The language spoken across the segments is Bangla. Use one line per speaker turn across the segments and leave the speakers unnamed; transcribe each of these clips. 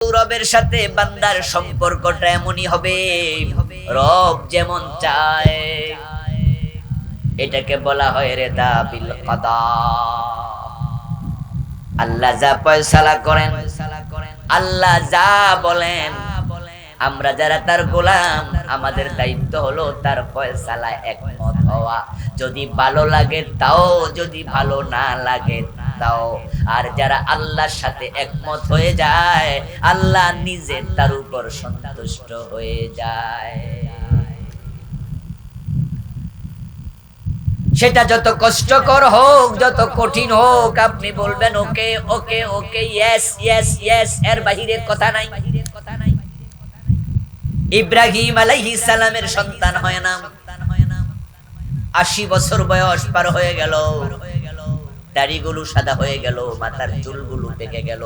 রবের সাথে বান্দার সম্পর্কটা এমনই হবে, রব যেমন চায়। এটাকে বলা হয় রেদা বিল কাদা। আল্লাহ যা ফয়সালা করেন, আল্লাহ যা বলেন, আমরা যারা তার গোলাম, আমাদের দায়িত্ব হলো তার ফয়সালায় একমত হওয়া। যদি ভালো লাগে তাও, যদি ভালো না লাগে তাও। আর যারা আল্লাহর সাথে একমত হয়ে যায়, আল্লাহ নিজে তার উপর সন্তুষ্ট হয়ে যায়। সেটা যত কষ্টকর হোক, যত কঠিন হোক, আপনি বলবেন ওকে ওকে ওকে, ইয়েস ইয়েস ইয়েস, এর বাহিরে কথা নাই। ইব্রাহিম আলাইহিস সালামের সন্তান হয় না, 80 বছর বয়স পার হয়ে গেল, দাড়িগুলো সাদা হয়ে গেল, মাথার চুলগুলো পেকে গেল।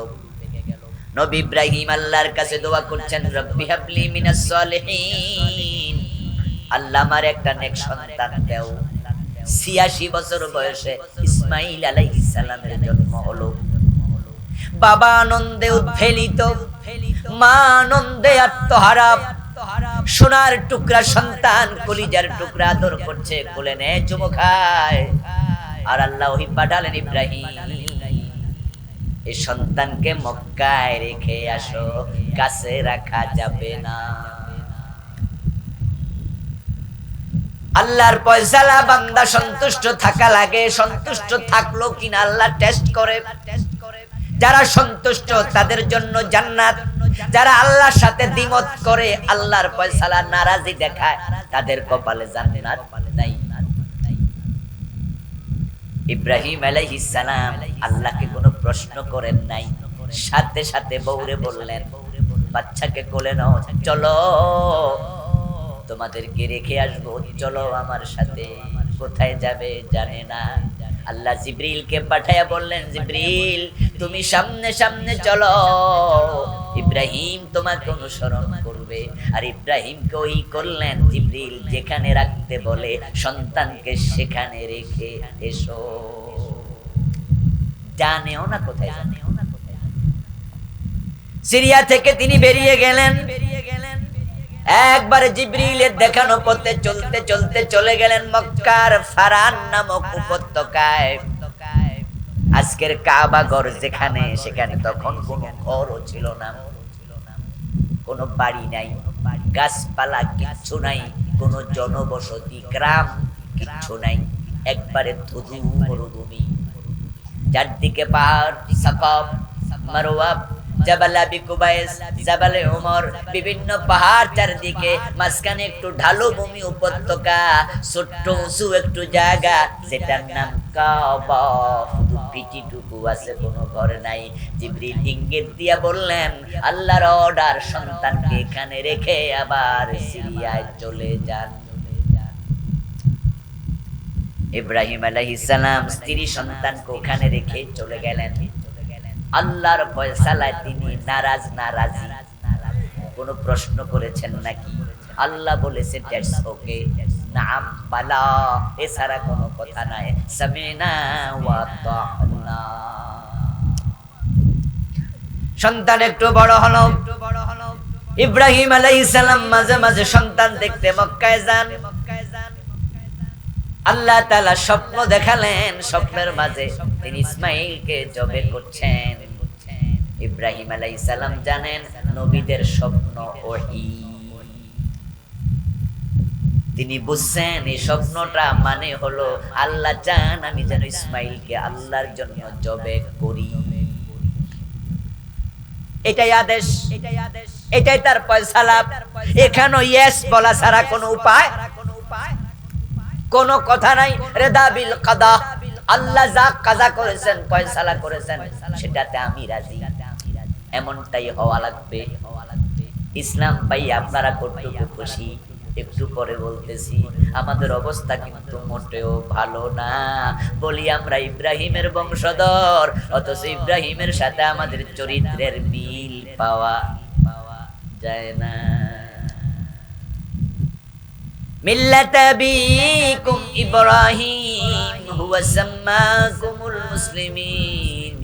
নবী ইব্রাহিম আল্লাহর কাছে দোয়া করছেন, রব্বি হাবলি মিনাস সালিহিন, আল্লাহ আমার একটা নেক সন্তান দাও। 86 বছর বয়সে ইসমাঈল আলাইহিস সালামের জন্ম হলো। বাবা আনন্দে উদ্বেলিত, মা আনন্দে আত্মহারা। সোনার টুকরা সন্তান, কলিজার টুকরা আদর করছে, কোলে নে চুমু খায়। আর আল্লাহ ওহী পাঠালেন, ইব্রাহিম এই সন্তানকে মক্কায় রেখে আসো, কাছে রাখা যাবে না। আল্লাহর ফয়সালা বান্দা সন্তুষ্ট থাকা লাগে। সন্তুষ্ট থাকলো কিনা আল্লাহ টেস্ট করে। যারা সন্তুষ্ট তাদের জন্য জান্নাত, যারা আল্লাহর সাথে দ্বিমত করে, আল্লাহর ফয়সালা নারাজি দেখায়, তাদের কপালে জান্নাত নাই। ইব্রাহিম আলাইহিস সালাম আল্লাহকে কোনো প্রশ্ন করেন নাই, সাথে সাথে বউরে বললেন, বাচ্চাকে কোলে নাও, চলো তোমাদেরকে রেখে আসবো, চলো আমার সাথে। কোথায় যাবে জানে না। আল্লাহ জিবরিলকে পাঠায়া বললেন, জিবরিল তুমি সামনে সামনে চলো, ইব্রাহিম তোমাকে অনুসরণ করবে। আর ইব্রাহিমকে ওই করলেন, জিবরিল যেখানে রাখতে বলে সন্তানকে সেখানে রেখে এসো। জানেও না কোথায়, জানেও না কোথায়। সিরিয়া থেকে তিনি বেরিয়ে গেলেন। একবারে জিবরিলের দেখানো পথে চলতে চলতে চলে গেলেন মক্কার ফারান নামক উপত্যকায়। আজকের কাবা ঘর যেখানে, সেখানে তখন কোনো ঘরও ছিল না, কোনো বাড়ি নাই, গাছপালা কিচ্ছু নাই, কোনো জনবসতি গ্রাম কিচ্ছু নাই, একবারে ধুধু মরুভূমি। চারদিকে পাহাড়, সাফা, মারওয়া, জাবাল আবি কুবাইস, জাবালে ওমর, বিভিন্ন পাহাড় চারদিকে, মাঝখানে একটু ঢালু ভূমি উপত্যকা, ছোট্ট উঁচু একটু জায়গা, যেটার নাম কাবা। শুধু পিটিটুকু আছে, কোনো ঘর নাই। জিবরিল ইঙ্গিত দিয়া বললেন, আল্লাহর অর্ডার, সন্তানকে এখানে রেখে আবার সিরিয়ায় চলে যান। ইব্রাহিম আলাইহিস সালাম স্ত্রী সন্তানকে ওখানে রেখে চলে গেলেন। আল্লাহর ফয়সালায় তিনি নারাজ না রাজি? কোন প্রশ্ন করেছেন নাকি? আল্লাহ বলেছে দ্যাটস ওকে, নাম বালা, এছাড়া কোনো কথা নাই। সামিনা ওয়া তা'না। সন্তান একটু বড় হলো। ইব্রাহিম আলাইহিস সালাম মাঝে মাঝে সন্তান দেখতে মক্কায় যান। আল্লাহ তাআলা স্বপ্ন দেখালেন, স্বপ্নের মাঝে তিনি ইসমাঈলকে জবে করছেন। ইব্রাহিম আলাইহিস সালাম জানেন নবীদের স্বপ্ন ওহী। তিনি বুঝছেন এই স্বপ্নটা মানে হলো আল্লাহ চান আমি যেন ইসমাঈলকে আল্লাহর জন্য জবে করি। এটাই আদেশ, এটাই তার ফয়সালা। এখানে ইয়েস বলা ছাড়া কোনো উপায়, কোনো কথা নাই। রেদা বিল কাদা, আল্লাহ যা কাজা করেছেন, ফয়সালা করেছেন, সেটাতে আমি রাজি। এমনটাই হওয়া লাগবে। ইসলাম পাই আপনারা কতটুকু খুশি একটু পরে বলতেছি। আমাদের অবস্থা কিন্তু মোটেও ভালো না। বলি আমরা ইব্রাহিমের বংশধর, অথচ ইব্রাহিমের সাথে আমাদের চরিত্রের মিল পাওয়া যায় না। মিল্লাত আবিকুম ইব্রাহিম হুয়া সাম্মাকুমুল মুসলিমিন।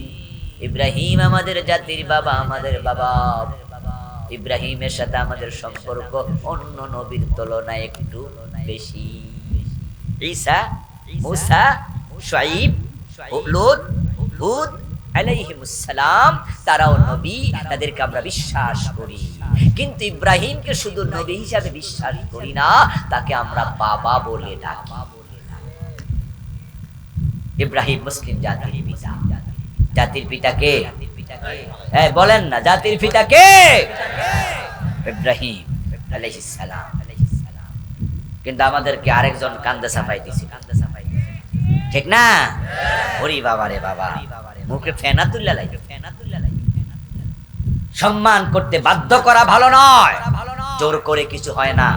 ইব্রাহিম আমাদের জাতির বাবা, আমাদের বাবা। ইব্রাহিমের সাথে আমাদের সম্পর্ক অন্য নবীর তুলনায় একটু বেশি। ঈসা, মূসা, শুআয়ব, লূত, হুদ আলাইহিমুস সালাম তারাও নবী, তাদেরকে আমরা বিশ্বাস করি। কিন্তু ইব্রাহিমকে শুধু নবী হিসাবে বিশ্বাস করি না, তাকে আমরা বাবা বলে ডাকি। ইব্রাহিম মুসলিম জাতির পিতা। জাতির পিতা কে? বলেন না, জাতির পিতা কে? ইব্রাহিম আলাইহিস সালাম। কিন্তু আমাদেরকে আরেকজন কান্দে সাফাই দিছে, ঠিক না? ওরে বাবা রে বাবা, মুখে ফেনা তুল্লা লাগে। সম্মান করতে বাধ্য করা ভালো নয়, জোর করে কিছু হয় না।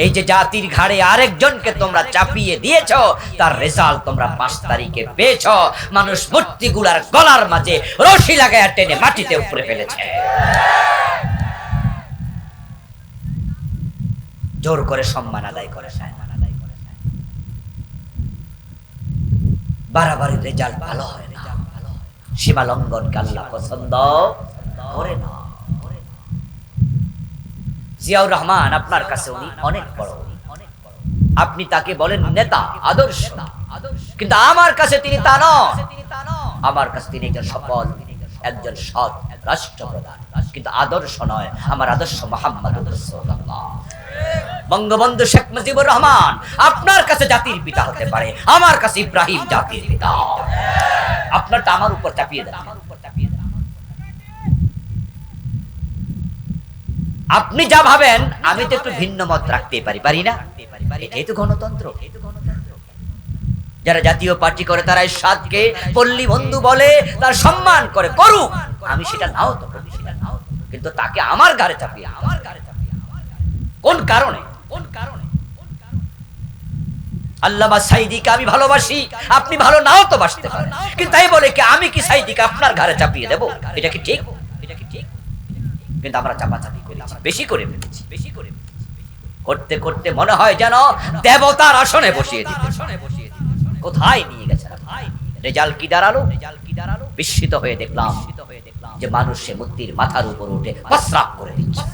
এই যে জাতির ঘাড়ে আরেকজনকে তোমরা চাপিয়ে দিয়েছো, তার রেজাল্ট তোমরা 5 তারিখে পেয়েছো। মানুষ মূর্তিগুলার গলার মাঝে রশি লাগায়া টেনে মাটিতে উপরে ফেলেছে। জোর করে সম্মান আদায় করে বাড়াবাড়ির রেজাল্ট ভালো হয় না। সীমা লঙ্ঘনকে আল্লাহ পছন্দ করে না। জিয়াউর রহমান আপনার কাছে উনি অনেক বড়, আপনি তাকে বলেন নেতা, আদর্শ, কিন্তু আমার কাছে তিনি তা নন। আমার কাছে তিনি একজন সফল, একজন সৎ রাষ্ট্রপ্রধান, কিন্তু আদর্শ নয়। আমার আদর্শ মুহাম্মদুর রাসূলুল্লাহ। বঙ্গবন্ধু শেখ মুজিবুর রহমান আপনার কাছে জাতির পিতা হতে পারে, আমার কাছে ইব্রাহিম জাতির পিতা। আপনারটা আমার উপর চাপিয়ে দেন। আপনি যা ভাবেন আমি তো একটু ভিন্ন মত রাখতে পারি না? এটাই তো গণতন্ত্র। যারা জাতীয় পার্টি করে তারা ইরশাদকে পল্লী বন্ধু বলে, তার সম্মান করে, করুক। আমি সেটা নাও তো, কিন্তু তাকে আমার ঘাড়ে চাপিয়ে, কোন কারণে? আল্লামা সাঈদীকে আমি ভালোবাসি, আপনি ভালো নাও তো বাসতে পারেন, কিন্তু তাই বলে কি আমি কি সাঈদীকে আপনার ঘাড়ে চাপিয়ে দেব? এটা কি ঠিক? কিন্তু আমরা চাপাচাপি করেছি, বেশি করে ফেলেছি। করতে করতে মনে হয় যেন দেবতার আসনে বসিয়ে দিতে। কোথায় নিয়ে গেছে? রেজাল্ট কি দাঁড়ালো? বিস্মিত হয়ে দেখলাম যে মানুষ সে মূর্তির মাথার উপর উঠে প্রস্রাব করে দিচ্ছে।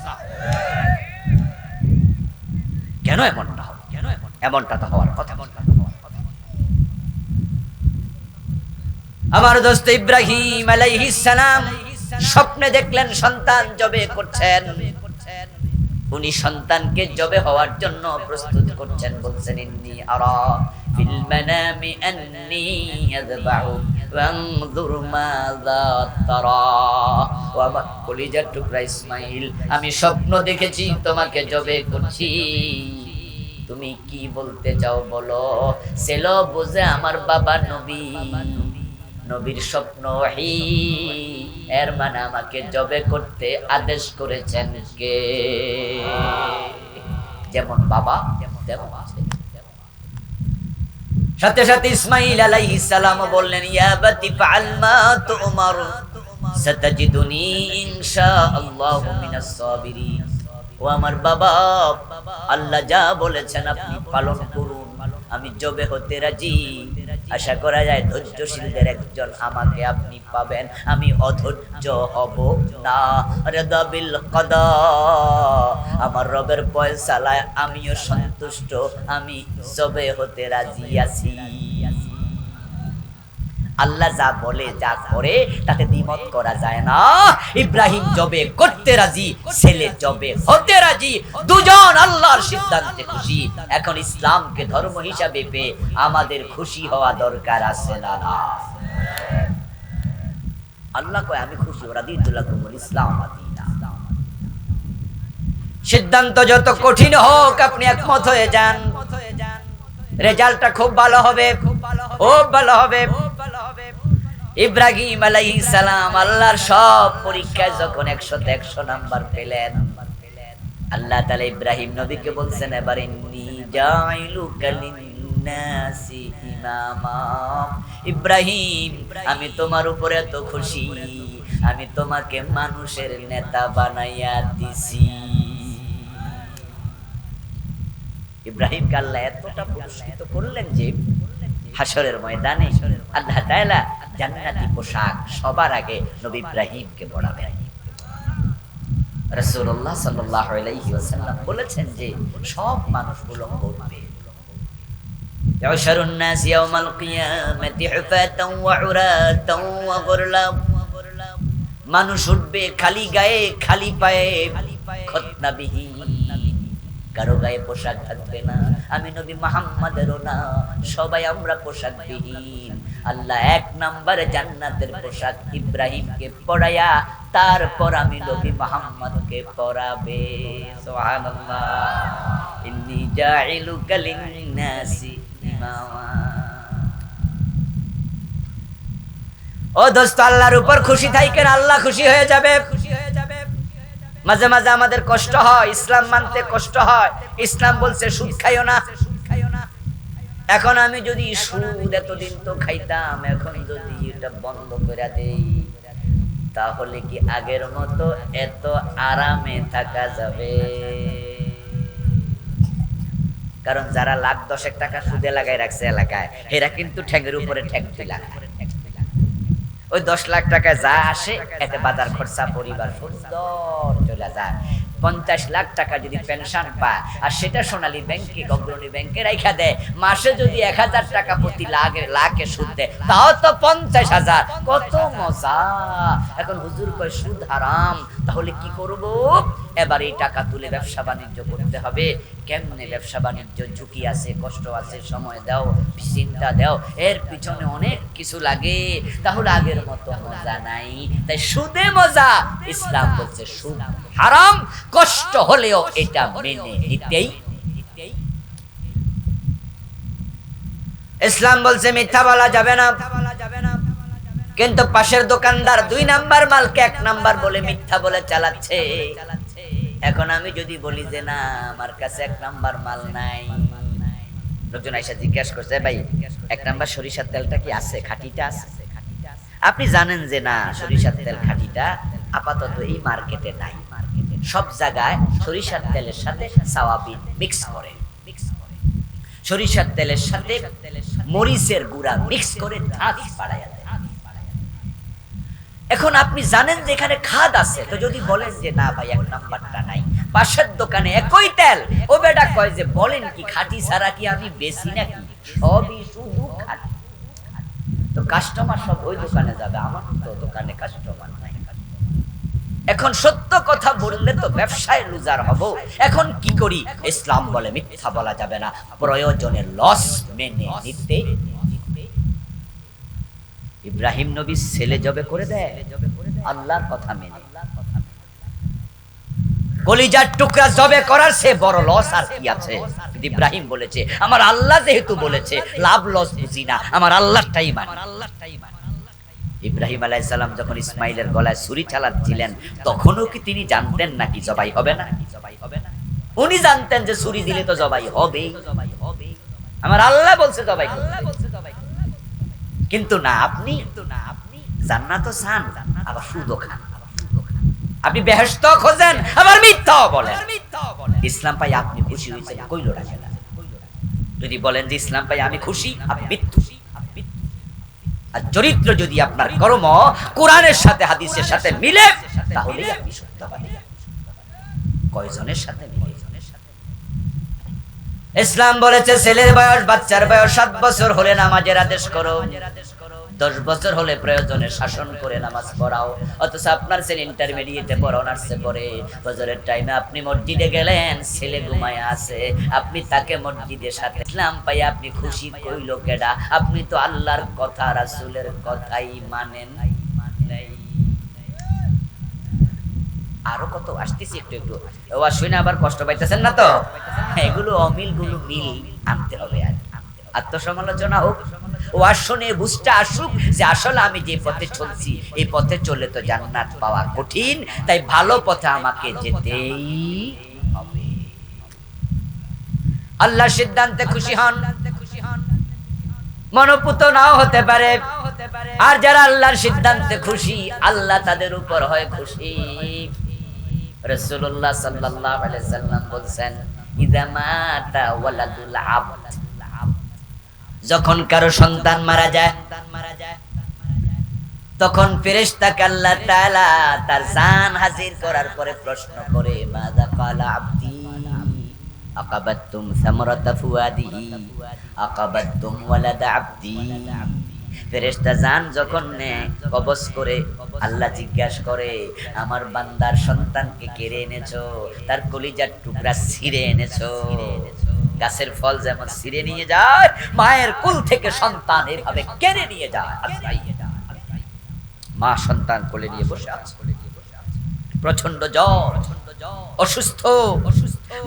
কেন এমনটা হবে? এমনটা তো হওয়ার কথা। আমার দোস্ত ইব্রাহিম আলাইহিস সালাম স্বপ্নে দেখলেন সন্তান জবে করছেন। উনি সন্তানকে জবে হওয়ার জন্য প্রস্তুত করছেন। বলছেন ইন্নী আরা ফিল মানামি আন্নী আযবাহু ওয়ানজুর মাযা তারা। ও আমার কলিজার টুকরা ইসমাইল, আমি স্বপ্ন দেখেছি তোমাকে জবে করছি, তুমি কি বলতে চাও বলো। ছেলে বুঝে আমার বাবা নবী, নবীর স্বপ্ন ওহী, এর মানে আমাকে জবে করতে আদেশ করেছেন কে? যেমন বাবা তেমন আছে। সাথে সাথে ইসমাইল আলাইহিস সালাম বললেন ইয়া বাতি ফাআল মা তুমার সাতাজিদুনি ইনশাআল্লাহু মিনাস সাবিরিন। ও আমার বাবা, আল্লাহ যা বলেছেন আপনি পালন করুন, আমি জবে হতে রাজি। আশা করা যায় ধৈর্যশীলদের একজন আমাকে আপনি পাবেন, আমি অধৈর্য হব না। রিদা বিল কদা, আমার রবের ফয়সালায় আমিও সন্তুষ্ট, আমি জবে হতে রাজি আছি। আল্লাহ যা বলে যা করে তাতে দ্বিমত করা যায় না। ইব্রাহিম জবে করতে রাজি, ছেলে জবে হতে রাজি, দুজন আল্লাহর সিদ্ধান্তে খুশি। এখন ইসলামকে ধর্ম হিসাবে পেয়ে আমাদের খুশি হওয়া দরকার আছে না? আল্লাহ কয় আমি খুশি, রাদিতু লাকুমুল ইসলাম দীনা। সিদ্ধান্ত যত কঠিন হোক আপনি একমত হয়ে যান, রেজাল্টটা খুব ভালো হবে, খুব ভালো হবে। ইব্রাহিম আলাইহিস সালাম আল্লাহর সব পরীক্ষায় যখন 100তে 100 নাম্বার পেলেন, আল্লাহ তাআলা ইব্রাহিম নবীকে বলছেন এবার ইন্নী জাইলুকা লিন্নাসি ইমামা। ইব্রাহিম, আমি তোমার উপরে এত খুশি, আমি তোমাকে মানুষের নেতা বানাইয়া দিছি। ইব্রাহিমকে আল্লাহ এতটা পুরস্কৃত করলেন যে হাসরের ময়দানে আল্লাহ তাআলা জান্নাতি পোশাক সবার আগে নবী ইব্রাহিমকে পরাবেন। রাসূলুল্লাহ সাল্লাল্লাহু আলাইহি ওয়াসাল্লাম বলেছেন যে সব মানুষ উলঙ্গ উঠবে। ইউশারুন নাস ইয়াউমাল কিয়ামাতি হুফাতান ওয়া উরাতান ওয়া গুরলা, মানুষ উঠবে খালি গায়ে খালি পায়ে, খতনাবিহীন, কারো গায়ে পোশাক থাকবে না। আমি নবী মুহাম্মাদেরও না, সবাই আমরা পোশাকবিহীন। আল্লাহ এক নম্বরে জান্নাতের পোশাক ইব্রাহিমকে পরাইয়া তারপর আমি নবী মুহাম্মদকে পরাবে। সুবহানাল্লাহ। ইন্নী জাইলুকা লিন-নাসি ইমামা। ও দোস্ত, আল্লাহর উপর খুশি থাকেন, আল্লাহ খুশি হয়ে যাবে। মাঝে মাঝে আমাদের কষ্ট হয়, ইসলাম মানতে কষ্ট হয়। ইসলাম বলছে সুদ খাইও না। এখন আমি যদি সুদ এতদিন তো খাইতাম, এখন যদি এটা বন্ধ করে দেই তাহলে কি আগের মতো এত আরামে থাকা যাবে? কারণ যারা লাখ দশেক টাকা সুদে লাগাই রাখছে এলাকায়, এরা কিন্তু ঠ্যাঙের উপরে ঠ্যাং তুলা খায়। ওই 10 লাখ টাকা যা আসে এতে বাজার খরচা পরিবার সুন্দর চলে যায়। 50 লাখ টাকা যদি পেনশন পায় আর সেটা সোনালী ব্যাংকে, অগ্রণী ব্যাংকে রাখা দেয়, মাসে যদি 1000 টাকা প্রতি লাখে সুদ দেয়, তাও তো 50,000। কত মজা! এখন হুজুর কয় সুদ হারাম, তাহলে কি করব? এবার এই টাকা তুলে ব্যবসা বাণিজ্য করতে হবে। কেমনে ব্যবসা বাণিজ্য? ঝুঁকি আছে, কষ্ট আছে, সময় দাও, চিন্তা দাও, এর পিছনে অনেক কিছু লাগে। তাহলে আগের মতো মজা নাই, তাই সুদে মজা। ইসলাম বলছে সুদ হারাম, কষ্ট হলেও এটা মেনে নিতেই। ইসলাম বলছে মিথ্যা বলা যাবে না, কিন্তু পাশের দোকানদার 2 নাম্বার মালকে 1 নাম্বার বলে মিথ্যা বলে চালাচ্ছে। এখন আমি যদি বলি যে না, আমার কাছে 1 নাম্বার মাল নাই, লোকজন আইসা জিজ্ঞাসা করছে, ভাই 1 নাম্বার সরিষার তেলটা কি আছে, খাঁটিটা আছে? আপনি জানেন যে না, সরিষার তেল খাঁটিটা আপাতত এই মার্কেটে নাই। সব জায়গায় সরিষার তেলের সাথে সাওয়াবিন মিক্স করে, সরিষার তেলের সাথে মরিচের গুঁড়া মিক্স করে ধাঁচ বাড়ায় দেয়। এখন আপনি জানেন যে এখানে খাদ আছে, তো যদি বলেন যে না ভাই 1 নাম্বারটা নাই, পাশের দোকানে একই তেল, ও বেটা কয় যে বলেন কি খাঁটি ছাড়া কি আমি বেশি নাকি? সবই শুধু খাঁটি। তো কাস্টমার সব ওই দোকানে যাবে, আমার তো দোকানে কাস্টমার নাই। এখন সত্য কথা বললে তো ব্যবসায় লুজার হব। এখন কি করি? ইসলাম বলে মিথ্যা বলা যাবে না, প্রয়োজনের লস মেনে নিতে। ইব্রাহিম নবী ছেলে জবে করে দেয় আল্লাহর কথা মেনে। কলিজার টুকরা জবে করার সে বড় লস আর কি আছে? ইব্রাহিম বলেছে আমার আল্লাহ যেহেতু বলেছে, লাভ লস বুঝি না, আমার আল্লাহটাই মানি। ইব্রাহিম আলাইহিস সালাম যখন ইসমাইলের গলায় ছুরি চালাচ্ছিলেন, তখনও কি তিনি জানতেন নাকি জবাই হবে না? উনি জানতেন যে ছুরি দিলে তো জবাই হবেই, আমার আল্লাহ বলছে জবাই করতে। কিন্তু না, আপনি জান্নাত চান আবার সুদও খান, আপনি বেহেশত খোঁজেন আবার মিথ্যাও বলেন। ইসলাম পাই আপনি খুশি হয়েছেন, কইল রাখে না। যদি বলেন যে ইসলাম পাই আমি খুশি, আপনি মিথ্যু। আর চরিত্র যদি আপনার কর্ম কোরআনের সাথে হাদিসের সাথে মিলে, তাহলেই আপনি সত্যবাদী। কয়জনের সাথে মিলে? ইসলাম বলেছে ছেলের বয়স, বাচ্চার বয়স 7 বছর হলে নামাজের আদেশ করো, 10 বছর হলে প্রয়োজনে শাসন করে নামাজ পড়াও। অথচ আপনার ছেলে ইন্টারমিডিয়েটে পড়ে, অনার্সে পড়ে, ফজরের টাইমে আপনি মসজিদে গেলেন, ছেলে ঘুমায় আছে, আপনি তাকে মসজিদের সাথে ইসলাম পাই আপনি খুশি, কইল কেডা? আপনি তো আল্লাহর কথা রাসূলের কথাই মানেন নাই। আরো কত আসতেছি, একটু একটু ও শুনে আবার কষ্ট পাইতেছেন না তো? এগুলো অমিলগুলো মিল আনতে হবে। আর আত্মসমালোচনা হোক, ও শুনে বুঝতে আসুক যে আসলে আমি যে পথে চলছি, এই পথে চলে তো জান্নাত পাওয়া কঠিন, তাই ভালো পথে আমাকে যেতেই হবে। আল্লাহর সিদ্ধান্তে খুশি হন, মনোপুত নাও হতে পারে। আর যারা আল্লাহর সিদ্ধান্তে খুশি, আল্লাহ তাদের উপর হয় খুশি। রাসূলুল্লাহ সাল্লাল্লাহু আলাইহি সাল্লাম বলেন, ইযা মাতা ওয়ালাদুল আবদ, যখন কারো সন্তান মারা যায়, তখন ফেরেশতাকে আল্লাহ তাআলা তার জান হাজির করার পরে প্রশ্ন করে মাযা ক্বালা আবদি আকাবাতুম সামরাতা ফুয়াদিহি আকাবাতুম ওয়ালাদা আবদি। ফেরেশতা জান যখন কবজ করে আল্লাহ জিজ্ঞাসা করে আমার বান্দার সন্তানকে কেড়ে এনেছো, তার কলিজার টুকরা ছিঁড়ে এনেছো। গাছের ফল যেমন ছিঁড়ে নিয়ে যায়, মায়ের কোল থেকে সন্তান এভাবে কেড়ে নিয়ে যায়। মা সন্তান কোলে নিয়ে বসে আছে, প্রচন্ড জ্বর, অসুস্থ।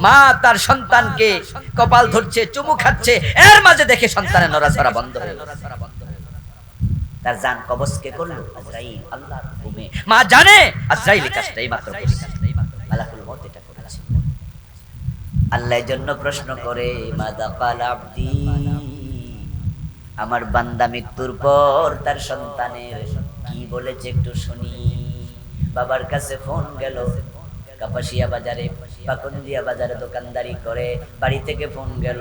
মা তার সন্তানকে কপাল ধরছে, চুমু খাচ্ছে, এর মাঝে দেখে সন্তানের নড়াচড়া বন্ধ হয়ে গেল। তার জান কবজ কে করলো? আজরাইল, আল্লাহর হুকুমে। মা জানে আজরাইল কাজটা এইমাত্র করেছে, মালাকুল মউত এটা করেছে। আল্লাহর জন্য প্রশ্ন করে মাযা ক্বালা আবদি, আমার বান্দা মৃত্যুর পর তার সন্তানের কি বলেছে একটু শুনি। বাবার কাছে ফোন গেল, কাপাসিয়া বাজারে, পাকুন্দিয়া বাজারে দোকানদারি করে, বাড়ি থেকে ফোন গেল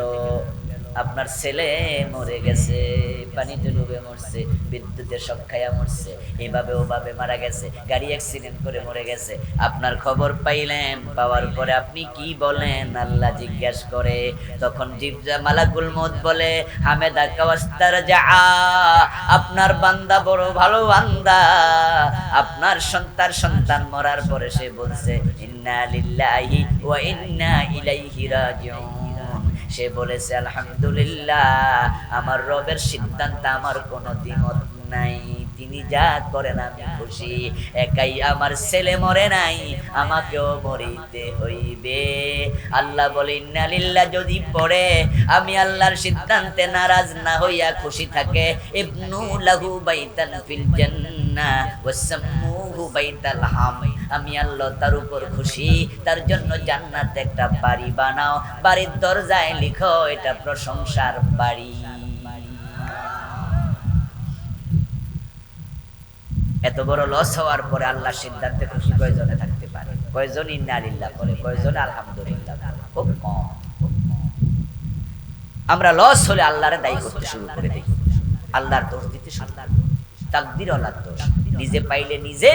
আপনার ছেলে মরে গেছে, পানিতে ডুবে মরছে, বিদ্যুতের শক খায়া মরছে, এভাবে ওভাবে মারা গেছে, গাড়ি অ্যাক্সিডেন্ট করে মরে গেছে। আপনার খবর পাইলেন, পাওয়ার পরে আপনি কি বলেন? আল্লাহ জিজ্ঞেস করে। তখন জিবরা মালাকুল মউত বলে হামেদা কাওয়াস্তার যা, আপনার বান্দা বড় ভালো বান্দা। আপনার সন্তান মরার পরে সে বলছে ইন্না লিল্লাহি ওয়া ইন্না ইলাইহি রাজিউন। সে বলেছে আলহামদুলিল্লাহ, আমার রবের সিদ্ধান্ত আমার কোনো দ্বিমত নাই, তিনি যা করেন আমি খুশি। একাই আমার ছেলে মরে নাই, আমাকেও মরিতে হইবে। আল্লাহ বলে ইন্না লিল্লাহ যদি পড়ে আমি আল্লাহর সিদ্ধান্তে নারাজ না হইয়া খুশি থাকে, ইবনু লাহু বাইতান ফিল জান্নাহ ওয়াসাম্মুহু বাইতাল হাম, আমি আল্লাহ তার উপর খুশি, তার জন্য জান্নাতে একটা বাড়ি বানাও, বাড়ির দরজায় লিখো এটা প্রশংসার বাড়ি। এত বড় লস হওয়ার পরে আল্লাহর সিদ্ধান্তে খুশি কয়জনে থাকতে পারে? কয়জন ইন্না লিল্লাহ করে, কয়জন আলহামদুলিল্লাহ করে? খুব কম। আমরা লস হলে আল্লাহরে দায়ী করতে শুরু করে দিই, আল্লাহর দোষ দিতে শুরু করি, তাকদীর আল্লাহর দোষ। নিজে পাইলে নিজে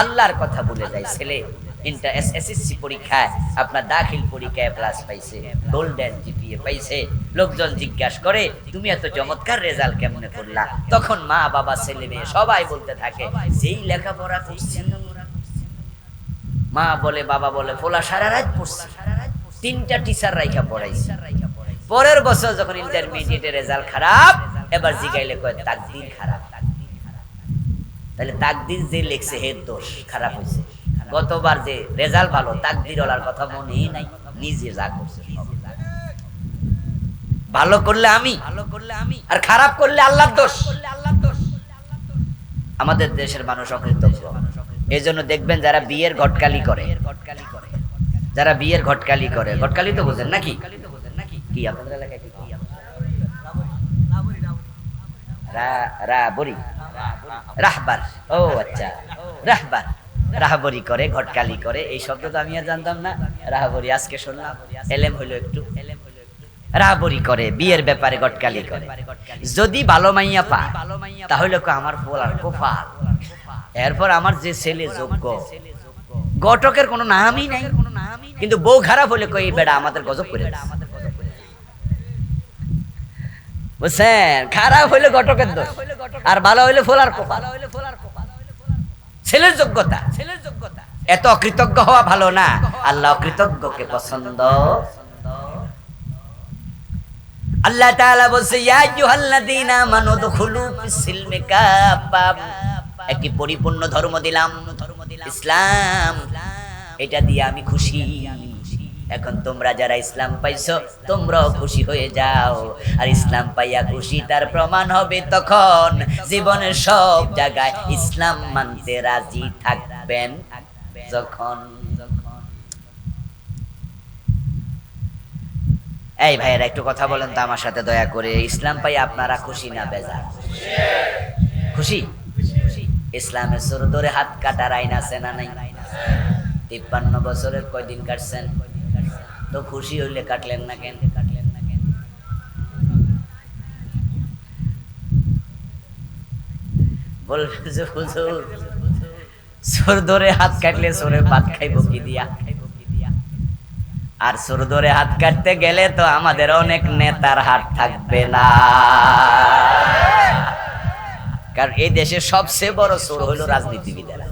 আল্লাহর কথা ভুলে যায়। ছেলে এসএসসি পরীক্ষায় আপনার দাখিল পরীক্ষায় প্লাস পাইছে, গোল্ডেন জিপিএ পাইছে, লোকজন জিজ্ঞাসা করে তুমি এত চমৎকার রেজাল্ট কেমনে করলা? তখন মা বাবা ছেলে মেয়ে সবাই বলতে থাকে যেই লেখাপড়া করছি। মা বলে বাবা বলে ফোলা সারা রাত পড়ছে, 3টা টিচার রাইখা পড়াইছে। পরের বছর যখন ইন্টারমিডিয়েটের রেজাল্ট খারাপ, এবার জিগাইলে কয় তাকদীর খারাপ। তাহলে তাকদীর যে লিখছে হের দোষ, খারাপ হয়েছে। গতবার যে রেজাল্ট ভালো, তাকদীর ওলার কথা মনেই নাই, নিজে যা করছে সব। ভালো করলে আমি, আর খারাপ করলে আল্লাহর দোষ। আমাদের দেশের মানুষ অকৃতজ্ঞ। এই জন্য দেখবেন যারা বিয়ের ঘটকালি করে, যারা বিয়ের ঘটকালি করে, ঘটকালি তো বোঝেন নাকি? কি আপনাদের এলাকায় কি রাবরি, রাহবার? ও আচ্ছা, রাহবার, রাহবরি করে, ঘটকালি করে। এই শব্দ তো আমি আর জানতাম না, রাহবরি আজকে শুনলাম, এলেম হইলো একটু। রাহবরি করে, বিয়ের ব্যাপারে ঘটকালি করে। যদি ভালো মাইয়া পা তাহলে আমার পোলার কোফাল, এরপর আমার যে ছেলে যোগ্য, ঘটকের কোনো নামই নাই, কিন্তু বউ খারাপ হলে কই বেড়া আমাদের গজব করে। বুঝছেন? খারাপ হইলে ঘটকের দোষ, আর ভালো হইলে ফোলার কোফাল। ছেলের যোগ্যতা, এত অকৃতজ্ঞ হওয়া ভালো না। আল্লাহ অকৃতজ্ঞকে পছন্দ। আল্লাহ তাআলা বলছে ইয়া আইয়ুহাল্লাযীনা আমানু দুখুলু ফিস-সিলমি কাফা, একটি পরিপূর্ণ ধর্ম দিলাম, ইসলাম। এটা দিয়ে আমি খুশি। এখন তোমরা যারা ইসলাম পাইছো তোমরাও খুশি হয়ে যাও। আর ইসলাম পাইয়া খুশি তার প্রমাণ হবে তখন জীবনের সব জায়গায় ইসলাম মানতে রাজি থাকবেন যখন। এই ভাইয়েরা একটু কথা বলেন তো আমার সাথে দয়া করে, ইসলাম পাই আপনারা খুশি না বেজার? খুশি। ইসলামের সর ধরে হাত কাটার আইন আছে না নাই? 53 বছরের কয়দিন কাটছেন? তো খুশি হইলে কাটলেন না কেন? বলবে যে হুজুর চোর ধরে হাত কাটলে চোরের ভাত খাইব কি দিয়া, আর চোর ধরে হাত কাটতে গেলে তো আমাদের অনেক নেতার হাত থাকবে না, কারণ এই দেশে সবচেয়ে বড় চোর হলো রাজনীতিবিদেরা।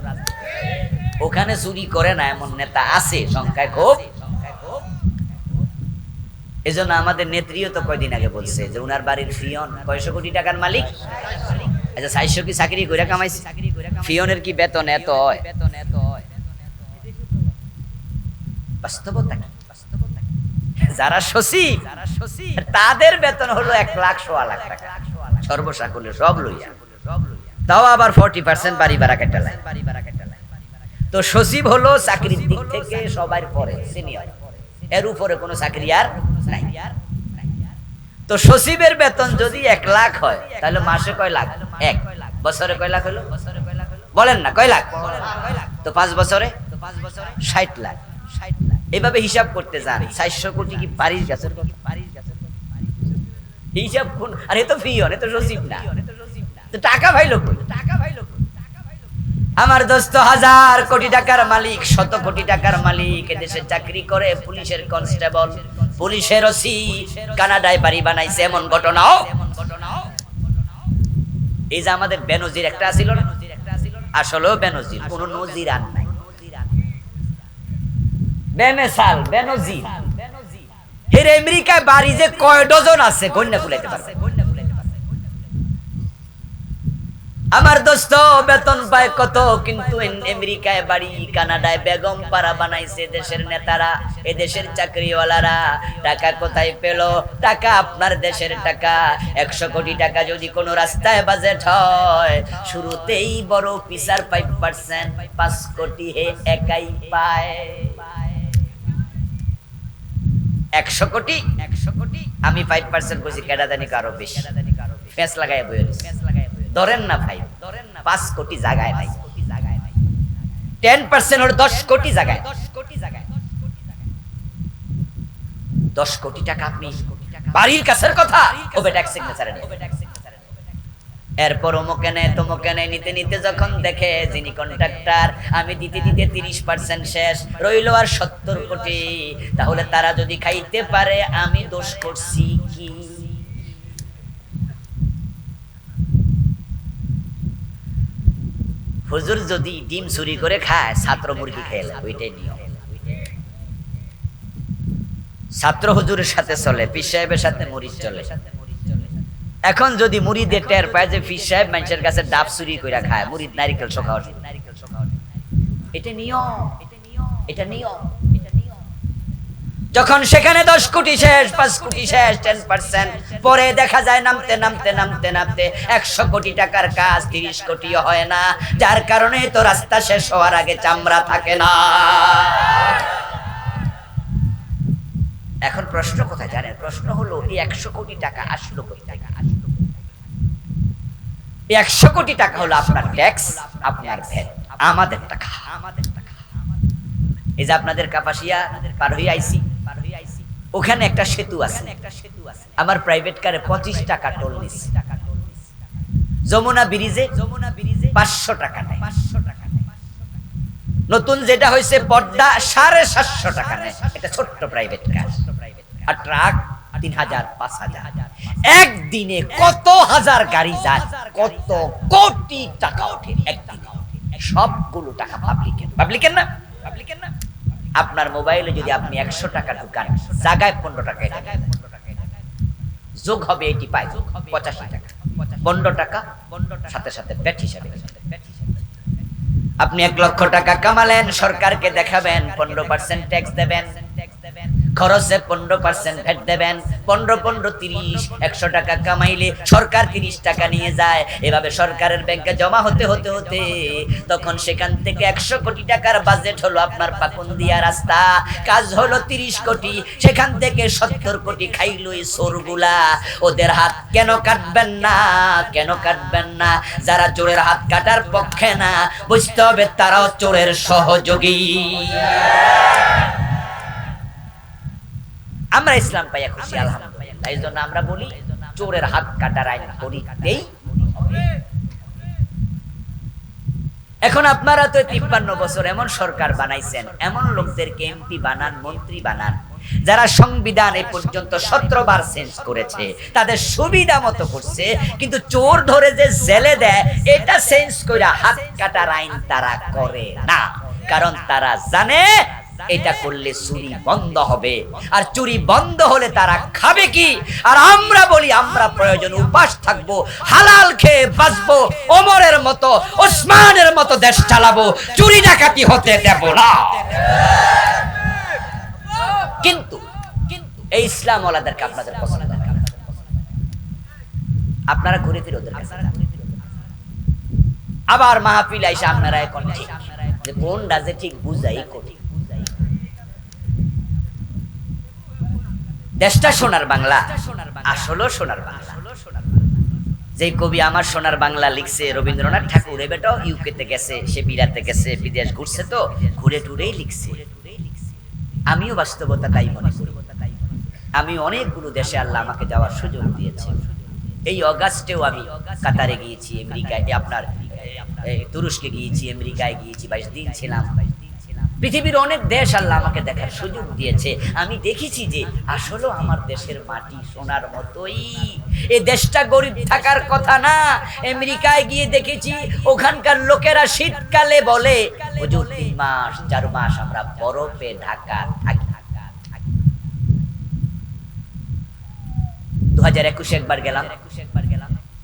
ওখানে চুরি করে না এমন নেতা আছে সংখ্যায় খুব। এজন্য আমাদের নেত্রীও তো কয়দিন আগে বলছে যে উনার বাড়ির ফিয়ন 600 কোটি টাকার মালিক। আচ্ছা 400 কি চাকরি করে কামাইছে, ফিয়নের কি বেতন এত হয়? বাস্তবতা কি? যারা সচিব তাদের বেতন হলো 1 লাখ 1.25 লাখ টাকা সর্বসাকুল্য সব লইয়া, তাও আবার 40% বাড়ি ভাড়া কেটে লাই। তো সচিব হলো চাকরির দিক থেকে সবার পরে সিনিয়র, এর উপরে কোনো চাকরি আর নাই। তো সচিবের বেতন যদি 1 লাখ হয় তাহলে মাসে কয় লাখ? 1। বছরে কয় লাখ হলো বলেন না, কয় লাখ? তো 5 বছরে 60 লাখ। এইভাবে হিসাব করতে যান, 400 কোটি কি বাড়ির কাছে? হিসাব কোন? আর এ তো ফিয়ন, এ তো সচিব না, তো টাকা ভাইলো কই? আমার দোস্ত 1000 কোটি টাকার মালিক, 100 কোটি টাকার মালিক, এদেশে চাকরি করে পুলিশের কনস্টেবল, পুলিশের ওসি, কানাডায় বাড়ি বানাইছে এমন ঘটনাও। এই যে আমাদের বেনজির একটা ছিল না, আসলেও বেনজির, কোন নজির আর নাই। বেমেসাল বেনজির, এর আমেরিকায় বাড়ি যে কয় ডজন আছে কন্যা কুলাইতে পারবে। আমার দোস্ত বেতন পায় কত, কিন্তু আমেরিকায় বাড়ি, কানাডায় বেগম পাড়া বানাইছে দেশের নেতারা, এদেশের চাকরিওয়ালারা। টাকা কোথায় পেল? টাকা আপনার দেশের টাকা। 100 কোটি টাকা যদি কোনো রাস্তায় বাজেট হয়, শুরুতেই বড় পিসার 5%, 5 কোটি হে একাই পায়। 100 কোটি আমি 5% কইছি, কেডা জানি কারো বেশি ফেস লাগায় বইয়ে ধরেন না ভাই, 5 কোটি জায়গায় নাই, 10% হলো 10 কোটি জায়গায়। 10 কোটি টাকা আপনি বাড়ির কাছের কথা ওবে ট্যাক্স সিগনেচারে নেই। এরপর অমুকে নেয় তমুকে নেয়, নিতে নিতে যখন দেখে যিনি কন্ট্রাক্টর, আমি দিতে দিতে 30% শেষ, রইল আর 70 কোটি। তাহলে তারা যদি খাইতে পারে আমি দোষ করছি কি? হুজুর যদি ডিম চুরি করে খায়, ছাত্র মুরগি খেলে, ওইটাই নিয়ম। ছাত্র হুজুরের সাথে চলে, পীর সাহেবের সাথে মুরিদ চলে। এখন যদি মুরিদে টের পায় যে পীর সাহেব মানুষের কাছে ডাব চুরি করে খায়, মুরিদ নারিকেল শোকা ওঠে। এটা নিয়ম, এটা নিয়ম। যখন সেখানে 10 কোটি শেষ, 5 কোটি শেষ, 10%, পরে দেখা যায় নামতে নামতে নামতে নামতে 100 কোটি টাকার কাজ 30 কোটিও হয় না, যার কারণে তো রাস্তা শেষ হওয়ার আগে চামড়া থাকে না। এখন প্রশ্ন কোথায় জানেন? প্রশ্ন হলো এই 100 কোটি টাকা আসলো কোথায়? এই 100 কোটি টাকা হলো আপনার ট্যাক্স, আপনার ভ্যাট, আমাদের টাকা। এই যে আপনাদের কাপাসিয়া পার হয়ে আইছি, ওখানে একটা সেতু আছে, আমার প্রাইভেট কারে 25 টাকা টোল নিছে। যমুনা ব্রিজে 500 টাকা নেয়। নতুন যেটা হয়েছে পদ্মা 750 টাকা নেয়, এটা ছোট্ট প্রাইভেট কার। আর ট্রাক 3000 5000। একদিনে কত হাজার গাড়ি যায়, কত কোটি টাকা ওঠে একদিনে। সবগুলো টাকা পাবলিকের না। আপনার মোবাইলে যদি আপনি 100 টাকা ঢুকান, জায়গায় 15 টাকা যোগ হবে, 85 টাকা। 15 টাকা সাথে সাথে ব্যাট হিসাবে। আপনি 1 লক্ষ টাকা কামালেন, সরকারকে দেখাবেন, 15% ট্যাক্স দেবেন, খরচে 15% ভ্যাট দেবেন, 15 15 30। 100 টাকা কামাইলে সরকার 30 টাকা নিয়ে যায়, এভাবে সরকারের ব্যাংকে জমা হতে হতে হতে তখন সেখান থেকে 100 কোটি টাকার বাজেট হলো আপনার পাকুন্দিয়া রাস্তা, কাজ হলো 30 কোটি, সেখান থেকে 70 কোটি খাইলো এই চোরগুলা। ওদের হাত কেন কাটবেন না? কেন কাটবেন না? যারা চোরের হাত কাটার পক্ষে না, বুঝতে হবে তারাও চোরের সহযোগী। আমরা ইসলাম পাইয়া খুশি আলহামদুলিল্লাহ। এই জন্য আমরা বলি চোরের হাত কাটার আইন করিতেই হবে। এখন আপনারা তো 53 বছর এমন সরকার বানাইছেন, এমন লোকদেরকে এমপি বানান, মন্ত্রী বানান, যারা সংবিধান এই পর্যন্ত 17 বার চেঞ্জ করেছে, তাদের সুবিধা মতো করছে, কিন্তু চোর ধরে যে জেলে দেয় এটা চেঞ্জ করে হাত কাটার আইন তারা করে না। কারণ তারা জানে এটা করলে চুরি বন্ধ হবে, আর চুরি বন্ধ হলে তারা খাবে কি? আর আমরা বলি আমরা প্রয়োজন উপাস থাকবো, হালাল খেয়ে বাঁচবো, ওমরের মতো ওসমানের মতো দেশ চালাবো, চুরি ডাকাতি হতে দেব না। কিন্তু এই ইসলাম ওয়ালাদেরকে আপনাদের পছন্দ না, আপনারা ঘুরে ফিরে ওদের কাছে আবার মাহফিল আইসা আপনারা এখন ঠিক যে কোনটা যে ঠিক বুঝাই করি। দেশটা সোনার বাংলা, আসলে সোনার বাংলা। যে কবি আমার সোনার বাংলা লিখছে রবীন্দ্রনাথ ঠাকুর, এ বেটা ইউকেতে গেছে, সে বিরাতে গেছে, বিদেশ ঘুরছে, তো ঘুরে টুরেই লিখছে। আমিও বাস্তবতা তাই মনে করি। আমি অনেকগুলো দেশে আল্লাহ আমাকে যাওয়ার সুযোগ দিয়েছে। এই অগাস্টেও আমি কাতারে গিয়েছি, আমেরিকায়, আপনার তুরস্কে গিয়েছি, আমেরিকায় গিয়েছি, 22 দিন ছিলাম। পৃথিবীর অনেক দেশ আল্লাহ আমাকে দেখার সুযোগ দিয়েছে। আমি দেখেছি যে আসলে আমার দেশের মাটি সোনার মতোই। এই দেশটা গরিব থাকার কথা না। আমেরিকায় গিয়ে দেখেছি ওখানকার লোকেরা শীতকালে বলে হুজুর 3 মাস 4 মাস আমরা বরফে ঢাকা থাকি। 2021 একবার গেলাম,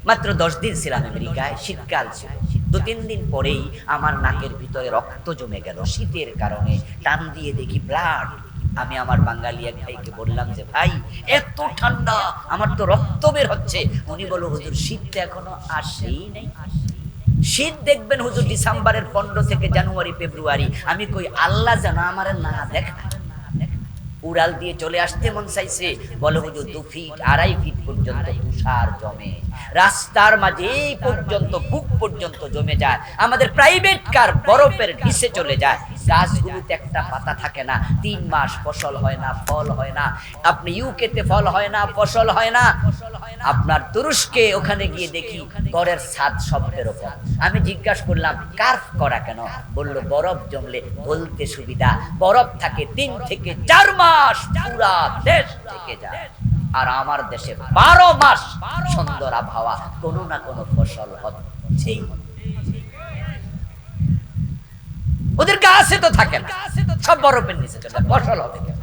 মাত্র 10 দিন ছিলাম আমেরিকায়, শীতকাল ছিল। 2-3 দিন পরেই আমার নাকের ভিতরে রক্ত জমে গেল শীতের কারণে, টান দিয়ে দেখি ব্লাড। আমি আমার বাঙালি এক ভাইকে বললাম যে ভাই এত ঠান্ডা, আমার তো রক্ত বের হচ্ছে। উনি বলল হুজুর শীত তো এখনো আসেই নাই, শীত দেখবেন হুজুর ডিসেম্বরের 15 থেকে জানুয়ারি ফেব্রুয়ারি। আমি কই আল্লাহ যেন আমার না দেখা। উড়াল দিয়ে চলে আসতে মন চাইছে, বলে হুজুর 2 ফিট 2.5 ফিট পর্যন্ত তুষার জমে, রাস্তার মাঝে এই পর্যন্ত বুক পর্যন্ত জমে যায়। আমাদের প্রাইভেট কার বরফের নিচে চলে যায়, গাছগুলোতে একটা পাতা থাকে না। 3 মাস ফসল হয় না, ফল হয় না। আপনি ইউকেতে ফল হয় না, ফসল হয় না। আপনার তুরস্কে ওখানে গিয়ে দেখি ঘরের ছাদ সবের উপর। আমি জিজ্ঞাসা করলাম কার্ভ করা কেন? বলল বরফ জমলে বলতে সুবিধা, বরফ থাকে 3 থেকে 4 মাস পুরা দেশ থেকে যায়। আর আমার দেশে 12 মাস সুন্দর আবহাওয়া, কোনো না কোনো ফসল হচ্ছেই। ওদের গাছে তো থাকে না, সব বরফের নিচে চলে, ফসল হবে কেন?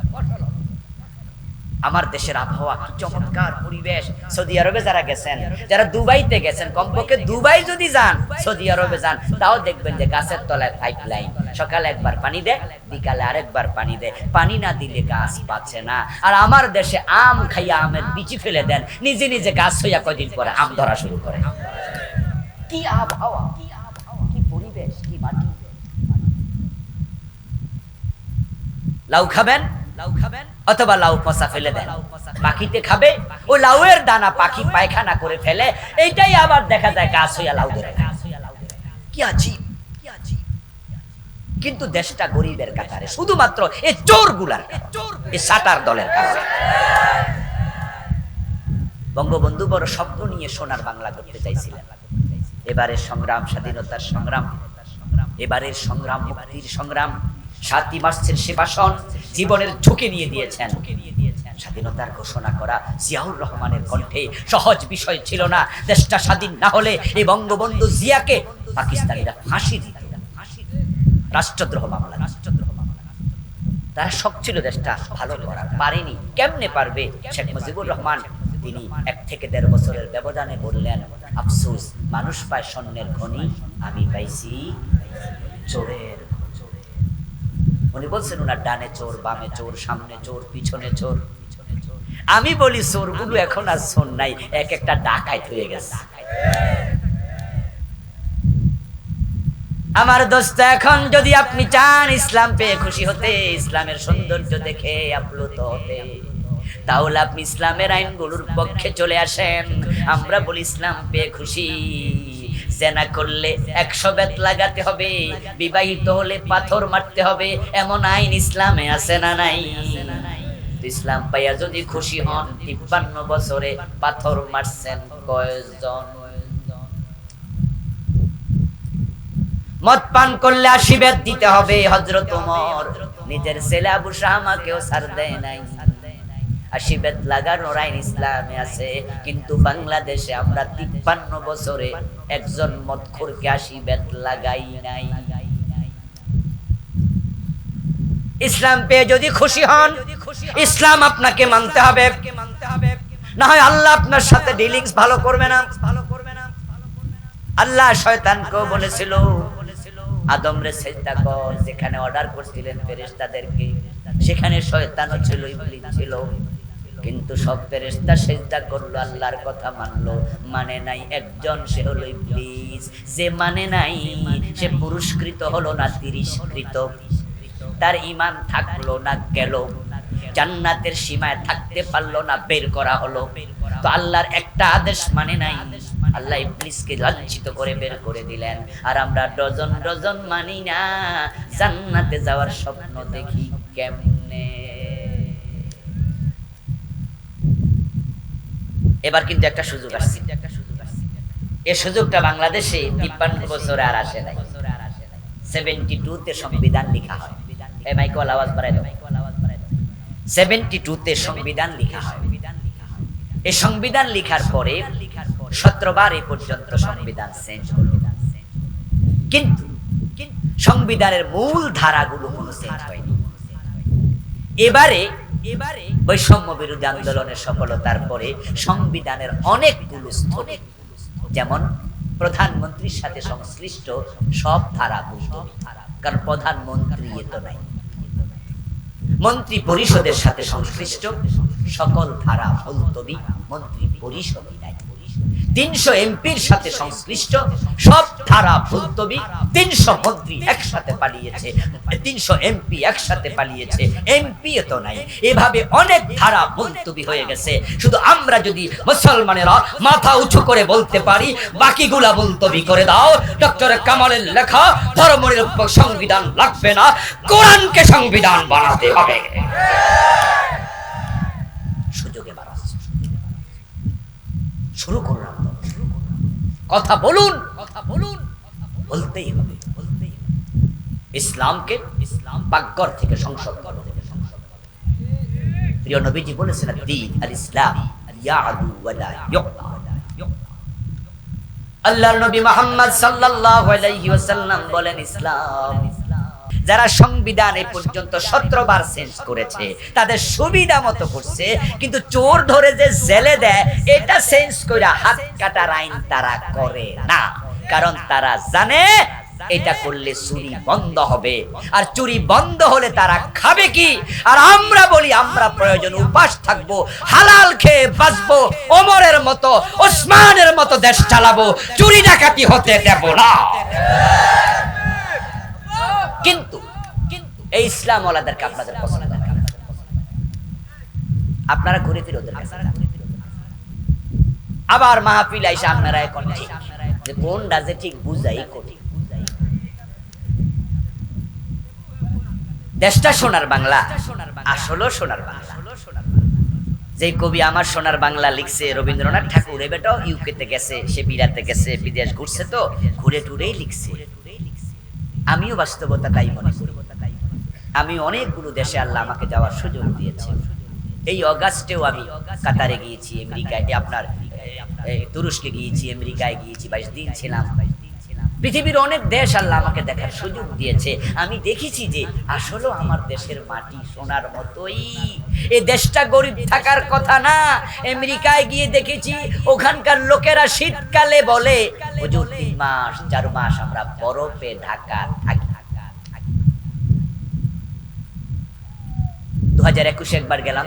আমার দেশের আবহাওয়া কি চমৎকার পরিবেশ। সৌদি আরবে যারা গেছেন, যারা দুবাইতে গেছেন, কমপক্ষে দুবাই যদি যান, সৌদি আরবে যান, তাও দেখবেন যে গাছের তলায় পাইপলাইন, সকালে একবার পানি দেয়, বিকালে আরেকবার পানি দেয়। পানি না দিলে গাছ বাঁচে না। আর আমার দেশে আম খাইয়া আমের বিচি ফেলে দেন, নিজে নিজে গাছ হইয়া কয়দিন পরে আম ধরা শুরু করে। কি আবহাওয়া, কি পরিবেশ, কি মাটি। লাউ খাবেন, অথবা লাউ পচা ফেলে দেন, পাখিতে খাবে, ওই লাউয়ের দানা পাখি পায়খানা করে ফেলে, এইটাই আবার দেখা যায় গাছ হইয়া লাউ ধরে। কি আজীব। কিন্তু দেশটা গরিবের কাতারে, শুধুমাত্র এই চোরগুলার, এই সাটার দলের কারণে। বঙ্গবন্ধু বড় স্বপ্ন নিয়ে সোনার বাংলা করতে চাইছিলেন। এবারের সংগ্রাম স্বাধীনতার সংগ্রাম, এবারের সংগ্রাম মুক্তির সংগ্রাম। 7ই মার্চের সে ভাষণ জীবনের ঝুঁকি নিয়ে দিয়েছেন। স্বাধীনতার ঘোষণা করা জিয়াউর রহমানের কণ্ঠে সহজ বিষয় ছিল না। দেশটা স্বাধীন না হলে এই বঙ্গবন্ধু জিয়াকে পাকিস্তানিরা ফাঁসি দিত, রাষ্ট্রদ্রোহ মামলা। তারা শখ ছিল দেশটা ভালো করার, পারেনি। কেমনে পারবে? শেখ মুজিবুর রহমান তিনি 1 থেকে 1.5 বছরের ব্যবধানে বললেন আফসোস, মানুষ পায় স্বর্ণের খনি, আমি পাইছি চোরের। উনি বলছেন ওনার ডানে চোর, বামে চোর, সামনে চোর, পিছনে চোর। আমি বলি চোরগুলো এখন আর চোর নাই, এক একটা ডাকাইত হয়ে গেছে। আমার দোস্ত, এখন যদি আপনি চান ইসলাম পেয়ে খুশি হতে, ইসলামের সৌন্দর্য দেখে আপ্লুত হতে, তাহলে আপনি ইসলামের আইনগুলোর পক্ষে চলে আসেন। আমরা বলি ইসলাম পেয়ে খুশি, জেনা করলে 100 বেত লাগাতে হবে, বিবাহিত হলে পাথর মারতে হবে, এমন আইন ইসলামে আছে না নাই? ইসলাম পাইয়া যদি খুশি হন, 53 বছরে পাথর মারছেন কয়জন? মদ পান করলে 80 বেত দিতে হবে। হযরত ওমর নিজের ছেলে আবু শামাকেও ছাড় দেয় নাই। 80 বেত লাগানোর আইন ইসলামে আছে, কিন্তু বাংলাদেশে আমরা 53 বছরে একজন মদখোরকে 80 বেত লাগাই নাই। ইসলাম পেয়ে যদি খুশি হন, ইসলাম আপনাকে মানতে হবে, না হয় আল্লাহ আপনার সাথে ডিলিংস ভালো করবে না। আল্লাহ শয়তানকেও বলেছিল আদমরে সিজদা কর, যেখানে অর্ডার করছিলেন ফেরেশতাদেরকে, সেখানে শয়তানও ছিল, ইবলিস ছিল, কিন্তু সব ফেরেশতা সিজদা করলো, আল্লাহর কথা মানলো। মানে নাই একজন, সে হলো ইবলিস। যে মানে নাই সে পুরস্কৃত হলো না, তিরস্কৃত। তার ঈমান থাকলো না, গেল। জান্নাতের সীমায় থাকতে পারলো না, বের করা হলো। তো আল্লাহর একটা আদেশ মানে নাই, আল্লাহ ইবলিসকে লাঞ্ছিত করে বের করে দিলেন। আর আমরা ডজন ডজন মানি না, জান্নাতে যাওয়ার স্বপ্ন দেখি কেমনে। এবার কিন্তু একটা সুযোগ আসছে, এই সুযোগটা বাংলাদেশে 53 বছরে আর আসে নাই। 72 তে সংবিধান লেখা হয়। এই মাইকওয়ালা আওয়াজ বাড়াই দাও। 72 তে সংবিধান লেখা হয়। এই সংবিধান লেখার পরে 17 বার এই পর্যন্ত সংবিধান চেঞ্জ হলো, কিন্তু সংবিধানের মূল ধারাগুলো কোনো চেঞ্জ হয়নি। এবারে বৈষম্য বিরোধী আন্দোলনের সফলতার পরে সংবিধানের অনেকগুলো স্থগিত, যেমন প্রধানমন্ত্রীর সাথে সংশ্লিষ্ট সব ধারা মুলতবি, কারণ প্রধানমন্ত্রী তো নাই। মন্ত্রী পরিষদের সাথে সংশ্লিষ্ট সকল ধারা মুলতবি, মন্ত্রী পরিষদই নাই। 300 এমপির সাথে সংশ্লিষ্ট সব ধারা মুলতবি। 300 মন্ত্রী একসাথে পালিয়েছে, 300 এমপি একসাথে পালিয়েছে, এমপি তো নাই। এভাবে অনেক ধারা মুলতবি হয়ে গেছে। শুধু আমরা যদি মুসলমানেরা মাথা উঁচু করে বলতে পারি, বাকিগুলা মুলতবি করে দাও। ডক্টর কামালের লেখা ধর্মনিরপেক্ষ সংবিধান লাগবে না, কোরআনকে সংবিধান বানাতে হবে। সুযোগে বাড়াচ্ছে, শুরু করুন, কথা বলুন, বলতেই হবে। ইসলামকে পাকঘর থেকে সংসদ করো। প্রিয় নবীজি বলেছেন, দ্বীন আল ইসলাম ইয়াদু ওয়ালা ইউতা। আল্লাহর নবী মুহাম্মদ সাল্লাল্লাহু আলাইহি ওয়াসাল্লাম বলেন, ইসলাম যারা সংবিধান এই পর্যন্ত 17 বার চেঞ্জ করেছে, তাদের সুবিধা মতো করছে, কিন্তু চোর ধরে যে জেলে দেয়, এটা চেঞ্জ করে হাত কাটার আইন তারা করে না। কারণ তারা জানে এটা করলে চুরি বন্ধ হবে, আর চুরি বন্ধ হলে তারা খাবে কি? আর আমরা বলি আমরা প্রয়োজন উপাস থাকবো, হালাল খেয়ে বাঁচবো, ওমরের মতো ওসমানের মতো দেশ চালাবো, চুরি ডাকাতি হতে দেব না। কিন্তু এই ইসলাম ওয়ালাদেরকে আপনাদের পছন্দ না, আপনারা ঘুরে ফিরে ওদের কাছে আবার মাহফিল আইসা আপনারা এখন ঠিক যে কোনটা যে ঠিক বুঝাই কঠিন। দেশটা সোনার বাংলা, আসলে সোনার বাংলা। যে কবি আমার সোনার বাংলা লিখছে রবীন্দ্রনাথ ঠাকুর, এ বেটাও ইউকেতে গেছে, সে বিরাতে গেছে, বিদেশ ঘুরছে, তো ঘুরে টুরেই লিখছে। আমিও বাস্তবতা তাই মনে করি। আমি অনেকগুলো দেশে আল্লাহ আমাকে যাওয়ার সুযোগ দিয়েছে। এই অগাস্টেও আমি কাতারে গিয়েছি, আমেরিকায়, আপনার তুরস্কে গিয়েছি, আমেরিকায় গিয়েছি, 22 দিন ছিলাম। পৃথিবীর অনেক দেশ আল্লাহ আমাকে দেখার সুযোগ দিয়েছে। আমি দেখেছি যে আসলে আমার দেশের মাটি সোনার মতোই। এই দেশটা গরিব থাকার কথা না। আমেরিকায় গিয়ে দেখেছি ওখানকার লোকেরা শীতকালে বলে, হুজুর 3 মাস 4 মাস আমরা বরফে ঢাকা থাকি। 2021 একবার গেলাম,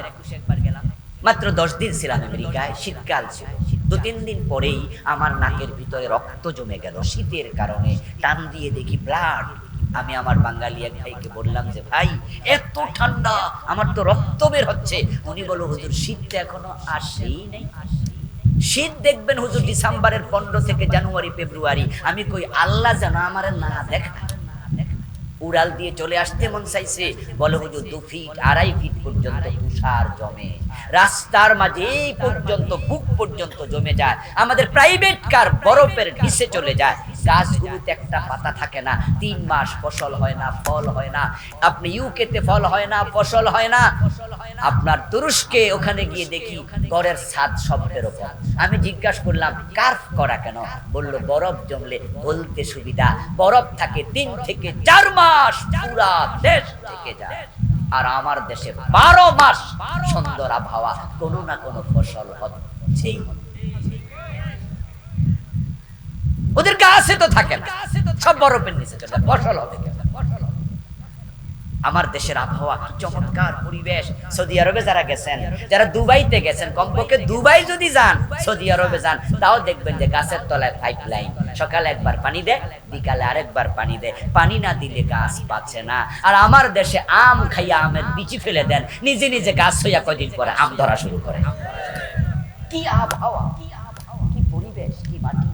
মাত্র 10 দিন ছিলাম আমেরিকায়, শীতকাল ছিল। 2-3 দিন পরেই আমার নাকের ভিতরে রক্ত জমে গেল শীতের কারণে। টান দিয়ে দেখি ব্লাড। আমি আমার বাঙালি এক ভাইকে বললাম যে ভাই এত ঠান্ডা, আমার তো রক্ত বের হচ্ছে। উনি বলল, হুজুর শীত তো এখনো আসেই নাই। শীত দেখবেন হুজুর ডিসেম্বরের 15 থেকে জানুয়ারি ফেব্রুয়ারি। আমি কই আল্লাহ জানা আমার না দেখা। উড়াল দিয়ে চলে আসতে মন চাইছে। বলে হুজুর 2 ফিট 2.5 ফিট পর্যন্ত তুষার জমে, রাস্তার মাঝে এই পর্যন্ত বুক পর্যন্ত জমে যায়। আমাদের প্রাইভেট কার বরফের নিচে চলে যায়। গাছগুলোতে একটা পাতা থাকে না, 3 মাস ফসল হয় না, ফল হয় না। আপনি ইউকেতে ফল হয় না, ফসল হয় না। আপনার তুরস্কে ওখানে গিয়ে দেখি ঘরের ছাদ শব্দের উপর। আমি জিজ্ঞাসা করলাম কার্ভ করা কেন? বলল বরফ জমলে গলতে সুবিধা, বরফ থাকে 3 থেকে 4 মাস পুরা দেশ থেকে যায়। আর আমার দেশে 12 মাস সুন্দর আবহাওয়া, কোনো না কোনো ফসল হচ্ছেই। ওদের গাছে তো থাকে না, সব বরফের নিচে চলে, ফসল হবে কেন? আমার দেশের আবহাওয়া কি চমৎকার পরিবেশ। সৌদি আরবে যারা গেছেন, যারা দুবাইতে গেছেন, কমপক্ষে দুবাই যদি যান, সৌদি আরবে যান, তাও দেখবেন যে গাছের তলায় পাইপ লাইন, সকালে একবার পানি দেয়, বিকালে আরেকবার পানি দেয়। পানি না দিলে গাছ বাঁচে না। আর আমার দেশে আম খাইয়া আমের বিচি ফেলে দেন, নিজে নিজে গাছ হইয়া কয়দিন পরে আম ধরা শুরু করে। কি আবহাওয়া, কি পরিবেশ, কি মাটি।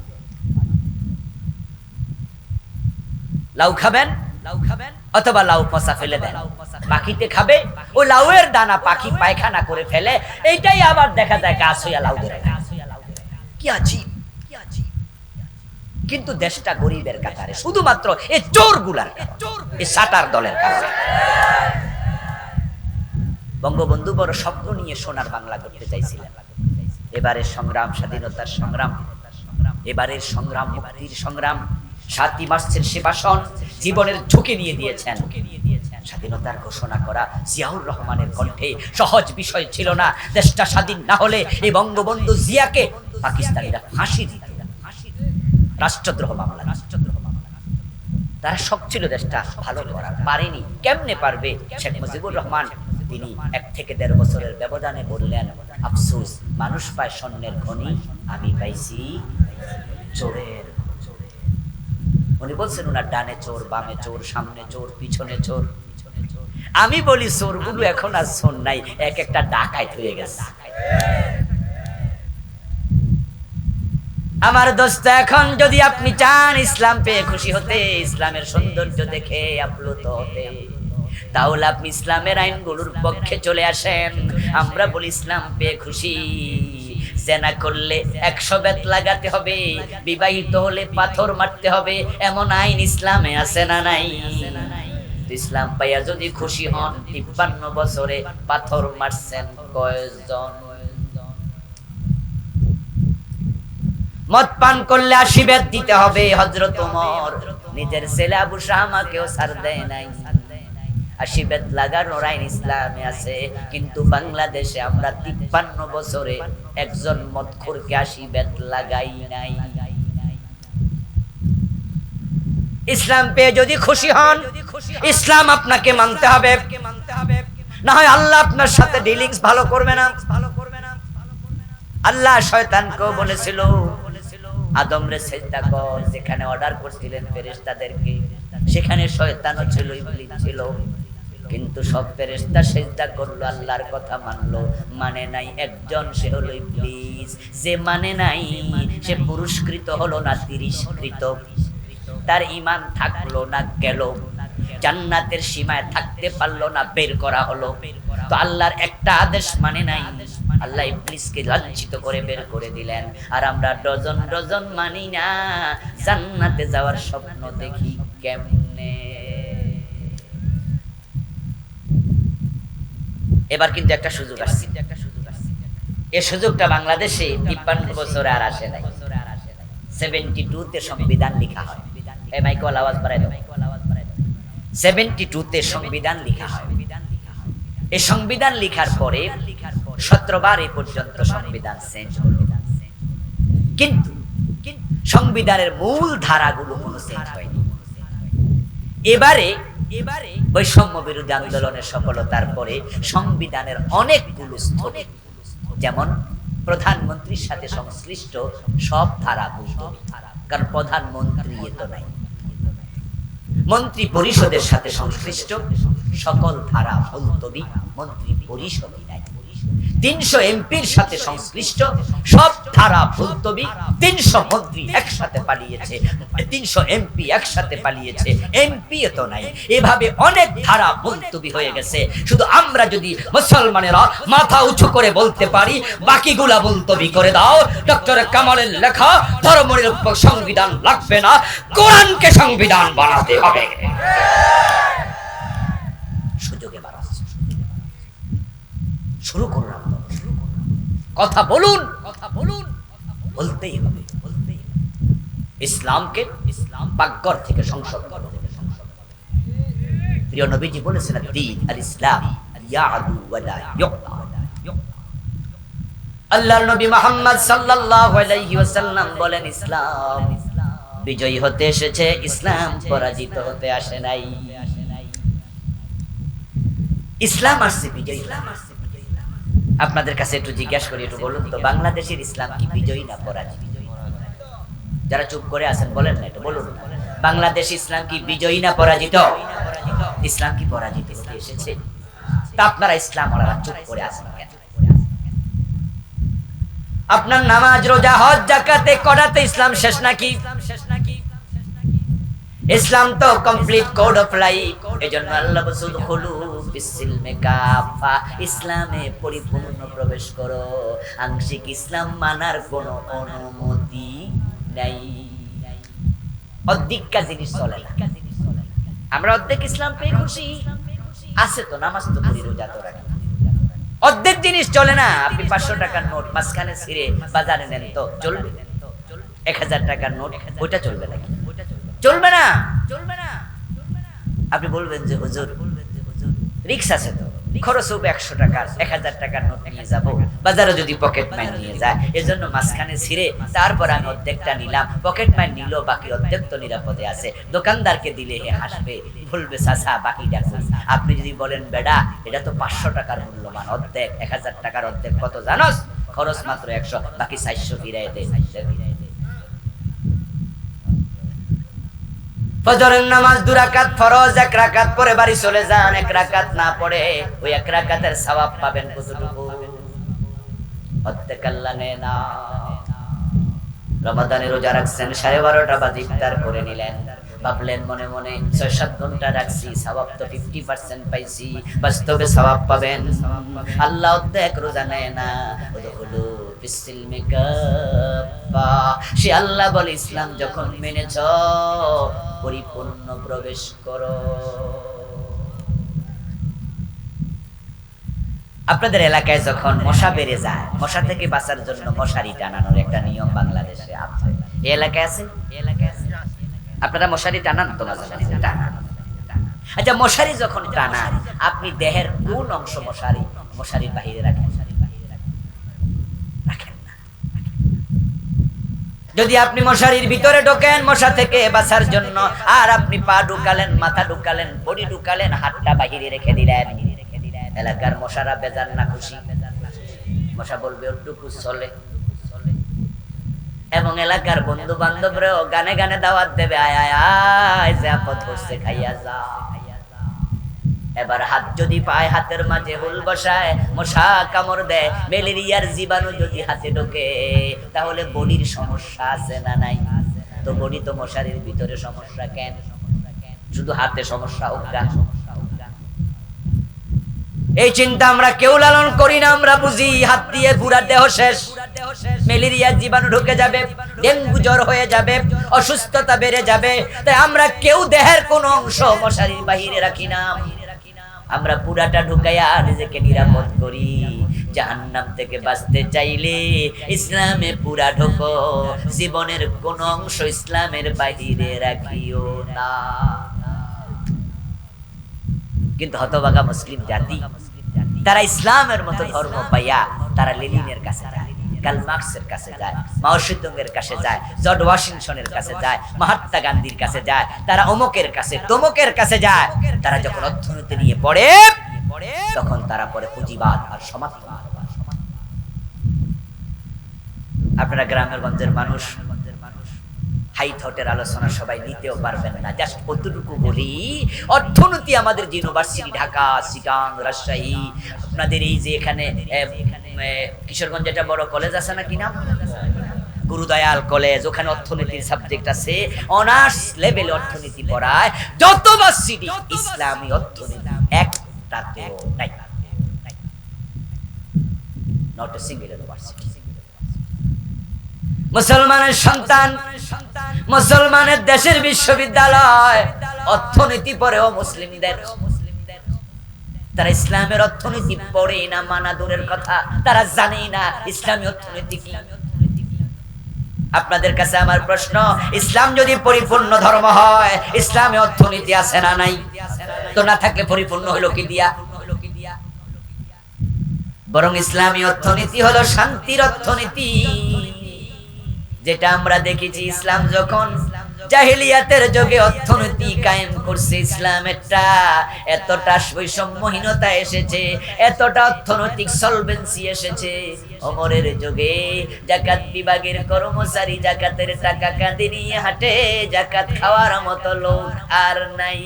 লাউ খাবেন, অথবা লাউ পচা ফেলে দেন, পাখিতে খাবে, ওই লাউয়ের দানা পাখি পায়খানা করে ফেলে, এইটাই আবার দেখা যায় গাছ হইয়া লাউ ধরে। কি আজীব। কিন্তু দেশটা গরিবের কাতারে, শুধুমাত্র এই চোরগুলার, এই সাটার দলের কারণে। বঙ্গবন্ধু বড় স্বপ্ন নিয়ে সোনার বাংলা করতে চাইছিলেন। এবারের সংগ্রাম স্বাধীনতার সংগ্রাম, এবারের সংগ্রাম মুক্তির সংগ্রাম। 7ই মার্চের সে ভাষণ জীবনের ঝুঁকি নিয়ে দিয়েছেন। স্বাধীনতার ঘোষণা করা জিয়াউর রহমানের কণ্ঠে সহজ বিষয় ছিল না। দেশটা স্বাধীন না হলে এই বঙ্গবন্ধু জিয়াকে পাকিস্তানিরা ফাঁসি দিত, রাষ্ট্রদ্রোহ মামলা। তারা শখ ছিল দেশটা ভালো করার, পারেনি। কেমনে পারবে? শেখ মুজিবুর রহমান তিনি 1 থেকে 1.5 বছরের ব্যবধানে বললেন, আফসোস মানুষ পায় স্বর্ণের খনি, আমি পাইছি চোরের। উনি বলছেন ওনার ডানে চোর, বামে চোর, সামনে চোর, পিছনে চোর। আমি বলি চোরগুলো এখন আর চোর নাই, এক একটা ডাকাইত হয়ে গেছে। আমার দোস্ত, এখন যদি আপনি চান ইসলাম পেয়ে খুশি হতে, ইসলামের সৌন্দর্য দেখে আপ্লুত হতে, তাহলে আপনি ইসলামের আইনগুলোর পক্ষে চলে আসেন। আমরা বলি ইসলাম পেয়ে খুশি, জেনা করলে 100 বেত লাগাতে হবে, বিবাহিত হলে পাথর মারতে হবে, এমন আইন ইসলামে আছে না নাই? ইসলাম পাইয়া যদি খুশি হন, 53 বছরে পাথর মারছেন কয়জন? মদ পান করলে 80 বেত দিতে হবে। হযরত ওমর নিজের ছেলে আবু শামাকেও ছাড় দেয় নাই। 80 বেত লাগানোর আইন ইসলামে আছে, কিন্তু বাংলাদেশে আমরা 53 বছরে একজন মদখোরকে 80 বেত লাগাই নাই। ইসলাম পেয়ে যদি খুশি হন, ইসলাম আপনাকে মানতে হবে, না হয় আল্লাহ আপনার সাথে ডিলিংস ভালো করবে না। আল্লাহ শয়তানকেও বলেছিল আদম রে সিজদা কর, যেখানে অর্ডার করছিলেন ফেরেশতাদেরকে, সেখানে শয়তানও ছিল, ইবলিস ছিল। কিন্তু সব ফেরেশতা সিজদা করলো, আল্লাহর কথা মানলো, মানে নাই একজন, সে হলো ইবলিস। যে মানে নাই সে পুরস্কৃত হলো না, তিরস্কৃত। তার ঈমান থাকলো না, গেল জান্নাতের সীমায় থাকতে পারলো না, বের করা হলো। তো আল্লাহর একটা আদেশ মানে নাই, আল্লাহ ইবলিসকে লাঞ্ছিত করে বের করে দিলেন। আর আমরা ডজন ডজন মানি না, জান্নাতে যাওয়ার স্বপ্ন দেখি কেমনে? এবার কিন্তু একটা সুযোগ আসছে, এই সুযোগটা বাংলাদেশে 53 বছরে আর আসে নাই। 72-তে সংবিধান লেখা হয়। এই মাইকল আওয়াজ বাড়াই দাও। 72-তে সংবিধান লেখা হয়। এই সংবিধান লেখার পরে 17 বার এই পর্যন্ত সংবিধান চেঞ্জ হলো, কিন্তু সংবিধানের মূল ধারাগুলো কোনো চেঞ্জ হয়নি। এবারে বৈষম্য বিরোধী আন্দোলনের সফলতার পরে সংবিধানের অনেকগুলো স্থগিত, যেমন প্রধানমন্ত্রীর সাথে সংশ্লিষ্ট সব ধারা মুলতবি, কারণ প্রধানমন্ত্রী তো নাই। মন্ত্রী পরিষদের সাথে সংশ্লিষ্ট সকল ধারা মুলতবি, মন্ত্রী পরিষদই নাই। 300 এমপির সাথে সংশ্লিষ্ট সব ধারা ভুলতবি, 300 মন্ত্রী একসাথে পালিয়েছে, 300 এমপি একসাথে পালিয়েছে, এমপি তো নাই। এভাবে অনেক ধারা ভুলতবি হয়ে গেছে। শুধু আমরা যদি মুসলমানেরা মাথা উঁচু করে বলতে পারি বাকিগুলা ভুলতবি করে দাও। ডক্টর কামালের লেখা ধর্মনিরপেক্ষ সংবিধান লাগবে না, কোরআনকে সংবিধান বানাতে হবে। সুযোগে বাড়াচ্ছে, শুরু করুন, কথা বলুন, বলতেই হবে। ইসলামকে পাকঘর থেকে সংসদ করো। প্রিয় নবীজি বলেছেন দ্বীন আর ইসলাম ইয়াদু ওয়ালা ইউক্তা। আল্লাহর নবী মুহাম্মদ সাল্লাল্লাহু আলাইহি ওয়াসাল্লাম বলেন ইসলাম বিজয়ী হতে এসেছে, ইসলাম পরাজিত হতে আসে নাই। ইসলাম আসছে বিজয়ী। আপনাদের কাছে একটু জিজ্ঞাসা করি, একটু বলুন তো, বাংলাদেশের ইসলাম কি বিজয়ী না পরাজিত? যারা চুপ করে আছেন বলেন না, একটু বলুন। বাংলাদেশ ইসলাম কি বিজয়ী না পরাজিত? ইসলাম কি পরাজিত হতে এসেছে? তা আপনারা ইসলাম ওরা চুপ করে আছেন কেন? আপনার নামাজ রোজা হজ যাকাতে করাতে ইসলাম শেষ নাকি? ইসলাম তো কমপ্লিট কোড অফ লাইফ। এজন্য আল্লাহ বলেন খুলু বিসমিল্লাহি কাফা, ইসলামে পরিপূর্ণ প্রবেশ করো। আংশিক ইসলাম মানার কোনো অনুমতি নাই। অর্ধেক জিনিস চলে না। আমরা অর্ধেক ইসলাম পেয়ে খুশি। আছে তো, নামাজ তো পড়ি, রোজা তো রাখি, অর্ধেক জিনিস চলে না। আপনি 500 টাকার নোট মাঝখানে ছিঁড়ে বাজারে নেন তো চলবে? 1000 টাকার নোট ওইটা চলবে নাকি? চলবে না। আপনি বলবেন যে হুজুর রিক্স আছে তো, খরচ হবে 100 টাকার, 1000 টাকার নোট নিয়ে যাবো, বাজারে যদি পকেট মাইন নিয়ে যায়, এজন্য মাঝখানে ছিঁড়ে তারপর আমি অর্ধেকটা নিলাম। পকেট মাইন নিল, বাকি অর্ধেক তো নিরাপদে আছে। দোকানদারকে দিলে হে হাসবে, বলবে চাচা বাকিটা কই? আপনি যদি বলেন বেডা এটা তো 500 টাকার মূল্যমান, অর্ধেক 1000 টাকার অর্ধেক কত জানোস? খরচ মাত্র 100, বাকি 400 ফিরাই দে। ফজরের নামাজ 2 রাকাত ফরজ, 1 রাকাত পরে বাড়ি চলে যান। 1 রাকাত না পড়ে ওই 1 রাকাতের সওয়াব পাবেন কতটুকু? অর্ধেক আল্লাহ নেয় না। রমাদানে রোজা রাখছেন, 12:30 বাজে ইফতার করে নিলেন, ভাবলেন মনে মনে 6-7 ঘন্টা রাখছি, সওয়াব তো 50% পাইছি। বাস্তবে সওয়াব পাবেন। আল্লাহ অর্ধেক রোজা নেয় না। ওদখুলু বিসমিল্লাহি কাফা, সে আল্লাহ বলে ইসলাম যখন মেনেছ পরিপূর্ণ প্রবেশ করো। আপনাদের এলাকায় যখন মশা বেড়ে যায়, মশা থেকে বাঁচার জন্য মশারি টানানোর একটা নিয়ম বাংলাদেশে আছে। এই এলাকায় আছে? আপনারা মশারি টানান তো? মাঝে মাঝে টানান। আচ্ছা, মশারি যখন টানান আপনি দেহের কোন অংশ মশারির বাহিরে রাখেন? রাখেন না। যদি আপনি মশারির ভিতরে ঢোকেন মশা থেকে বাঁচার জন্য, আর আপনি পা ঢুকালেন, মাথা ঢুকালেন, বডি ঢুকালেন, হাতটা বাহিরে রেখে দিলেন, এলাকার মশারা বেজার না খুশি? মশা বলবে ওটুকু চলে। এবং এলাকার বন্ধু বান্ধবরাও গানে গানে দাওয়াত দেবে, আয় আয় আয় যে আপদ হচ্ছে খাইয়া যা। এবার হাত যদি পায়, হাতের মাঝে হুল বসায়, মশা কামড় দেয়, ম্যালেরিয়ার জীবাণু যদি হাতে ঢোকে, তাহলে বডির সমস্যা আছে না নাই? তো বডি তো মশারির ভিতরে সমস্যা কেন? শুধু হাতে সমস্যা হোক না? এই চিন্তা আমরা কেউ লালন করি না। আমরা বুঝি হাত দিয়ে পুরা দেহ শেষ, ম্যালেরিয়ার জীবাণু ঢুকে যাবে, ডেঙ্গু জ্বর হয়ে যাবে, অসুস্থতা বেড়ে যাবে। তাই আমরা কেউ দেহের কোন অংশ মশারির বাহিরে রাখি না। আমরা পুরাটা ঢুকাইয়া নিজেকে নিরাপদ করি। জাহান্নাম থেকে বাঁচতে চাইলে ইসলামে পুরা ঢোকো, জীবনের কোন অংশ ইসলামের বাহিরে রাখিও না। কিন্তু হতভাগা মুসলিম জাতি, তারা ইসলামের মতো ধর্ম পাইয়া তারা লেনিনের কাছে যায়, কার্ল মার্কসের কাছে যায়, মাও সেতুংয়ের কাছে যায়, জর্জ ওয়াশিংটনের কাছে যায়, মহাত্মা গান্ধীর কাছে যায়, তারা অমুকের কাছে তমুকের কাছে যায়। তারা যখন অর্থনীতি নিয়ে পড়ে, তখন তারা পড়ে পুঁজিবাদ আর সমাজবাদ। আপনারা গ্রামের গঞ্জের মানুষ, হাইথটের আলোচনা সবাই নিতেও পারবেন না, জাস্ট কতটুকু বলি। অর্থনীতি আমাদের যে ইউনিভার্সিটি, ঢাকা, চিটাং, রাজশাহী, আপনাদের এই যে এখানে কিশোরগঞ্জ একটা বড় কলেজ আছে না, কি নাম, গুরুদয়াল কলেজ, ওখানে অর্থনীতির সাবজেক্ট আছে, অনার্স লেভেলে অর্থনীতি পড়ায়। যত ভার্সিটি ইসলামী অর্থনীতি একটাতেও নাই, নট এ সিঙ্গেল ইউনিভার্সিটি। মুসলমানের সন্তান, মুসলমানের দেশের বিশ্ববিদ্যালয়, অর্থনীতি পড়েও মুসলিমদের, তারা ইসলামের অর্থনীতি পড়ে না, মানা দূরের কথা, তারা জানেই না ইসলামী অর্থনীতি কি। আপনাদের কাছে আমার প্রশ্ন, ইসলাম যদি পরিপূর্ণ ধর্ম হয়, ইসলামে অর্থনীতি আছে না নাই? তো না থাকলে পরিপূর্ণ হলো কি দিয়া? বরং ইসলামী অর্থনীতি হলো শান্তির অর্থনীতি, যেটা আমরা দেখেছি। ইসলাম যখন জাহেলিয়াতের যুগে অর্থনীতি কায়েম করছে, ইসলামেরটা এতটা বৈষম্যহীনতা এসেছে, এতটা অর্থনৈতিক সলভেন্সি এসেছে, ওমরের যুগে যাকাত বিভাগের কর্মচারী যাকাতের টাকা কাঁধে নিয়ে হাঁটে, যাকাত খাওয়ার মতো লোক আর নাই।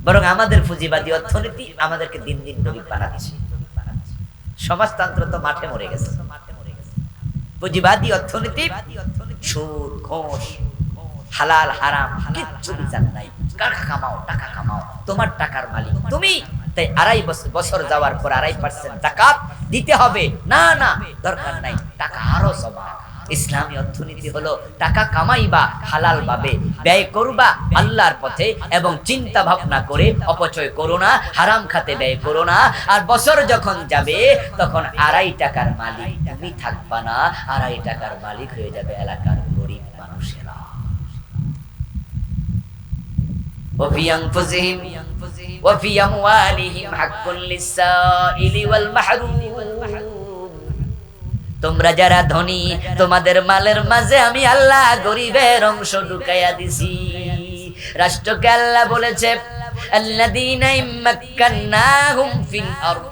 বরং আমাদের পুঁজিবাদী অর্থনীতি আমাদেরকে দিন দিন গরিব বানাচ্ছে। সমাজতন্ত্র তো মাঠে মরে গেছে। পুঁজিবাদী অর্থনীতি, সুদ, ঘুষ, হালাল হারাম কিচ্ছু বিচার নাই। টাকা কামাও, টাকা কামাও, তোমার টাকার মালিক তুমি। তাই 2.5 বছর যাওয়ার পর 2.5% যাকাত দিতে হবে, না না দরকার নাই, টাকা আরো জমা। ইসলামী অর্থনীতি হলো টাকা কামাইবা হালাল ভাবে, ব্যয় করবা আল্লাহর পথে, এবং চিন্তা ভাবনা করে অপচয় করো না, হারাম খাতে ব্যয় করো না। আর বছর যখন যাবে তখন 2.5 টাকার মালিক তুমি থাকবা না, 2.5 টাকার মালিক হয়ে যাবে এলাকার গরিব মানুষেরা। وفي أنفسهم وفي أموالهم حق للسائل والمحروم। তোমরা যারা ধনী, তোমাদের মালের মাঝে আমি আল্লাহ গরিবের অংশ ঢুকাইয়া দিছি। রাষ্ট্রকে আল্লাহ বলেছে, আল্লাযীনা ইম্মাক্কান্নাহুম ফিল আরদ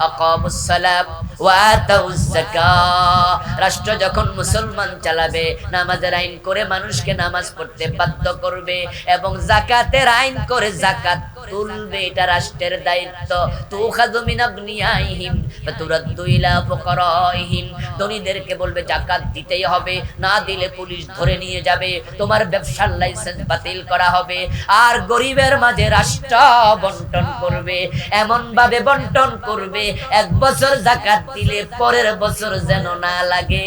আকামুস সালাত ওয়া আতাউজ যাকাত। রাষ্ট্র যখন মুসলমান চালাবে, নামাজের আইন করে মানুষকে নামাজ পড়তে বাধ্য করবে, এবং যাকাতের আইন করে যাকাত তুলবে, এটা রাষ্ট্রের দায়িত্ব। তুখাযু মিন আবনিয়াইহিম ওয়া তুরাদ্দু ইলা ফুকারাইহিম। ধনীদেরকে বলবে যাকাত দিতেই হবে, না দিলে পুলিশ ধরে নিয়ে যাবে, তোমার ব্যবসার লাইসেন্স বাতিল করা হবে। আর গরিবের মাঝে রাষ্ট্র বন্টন করবে, এমন ভাবে বন্টন করবে, 1 বছর যাকাত দিলে পরের বছর যেন না লাগে,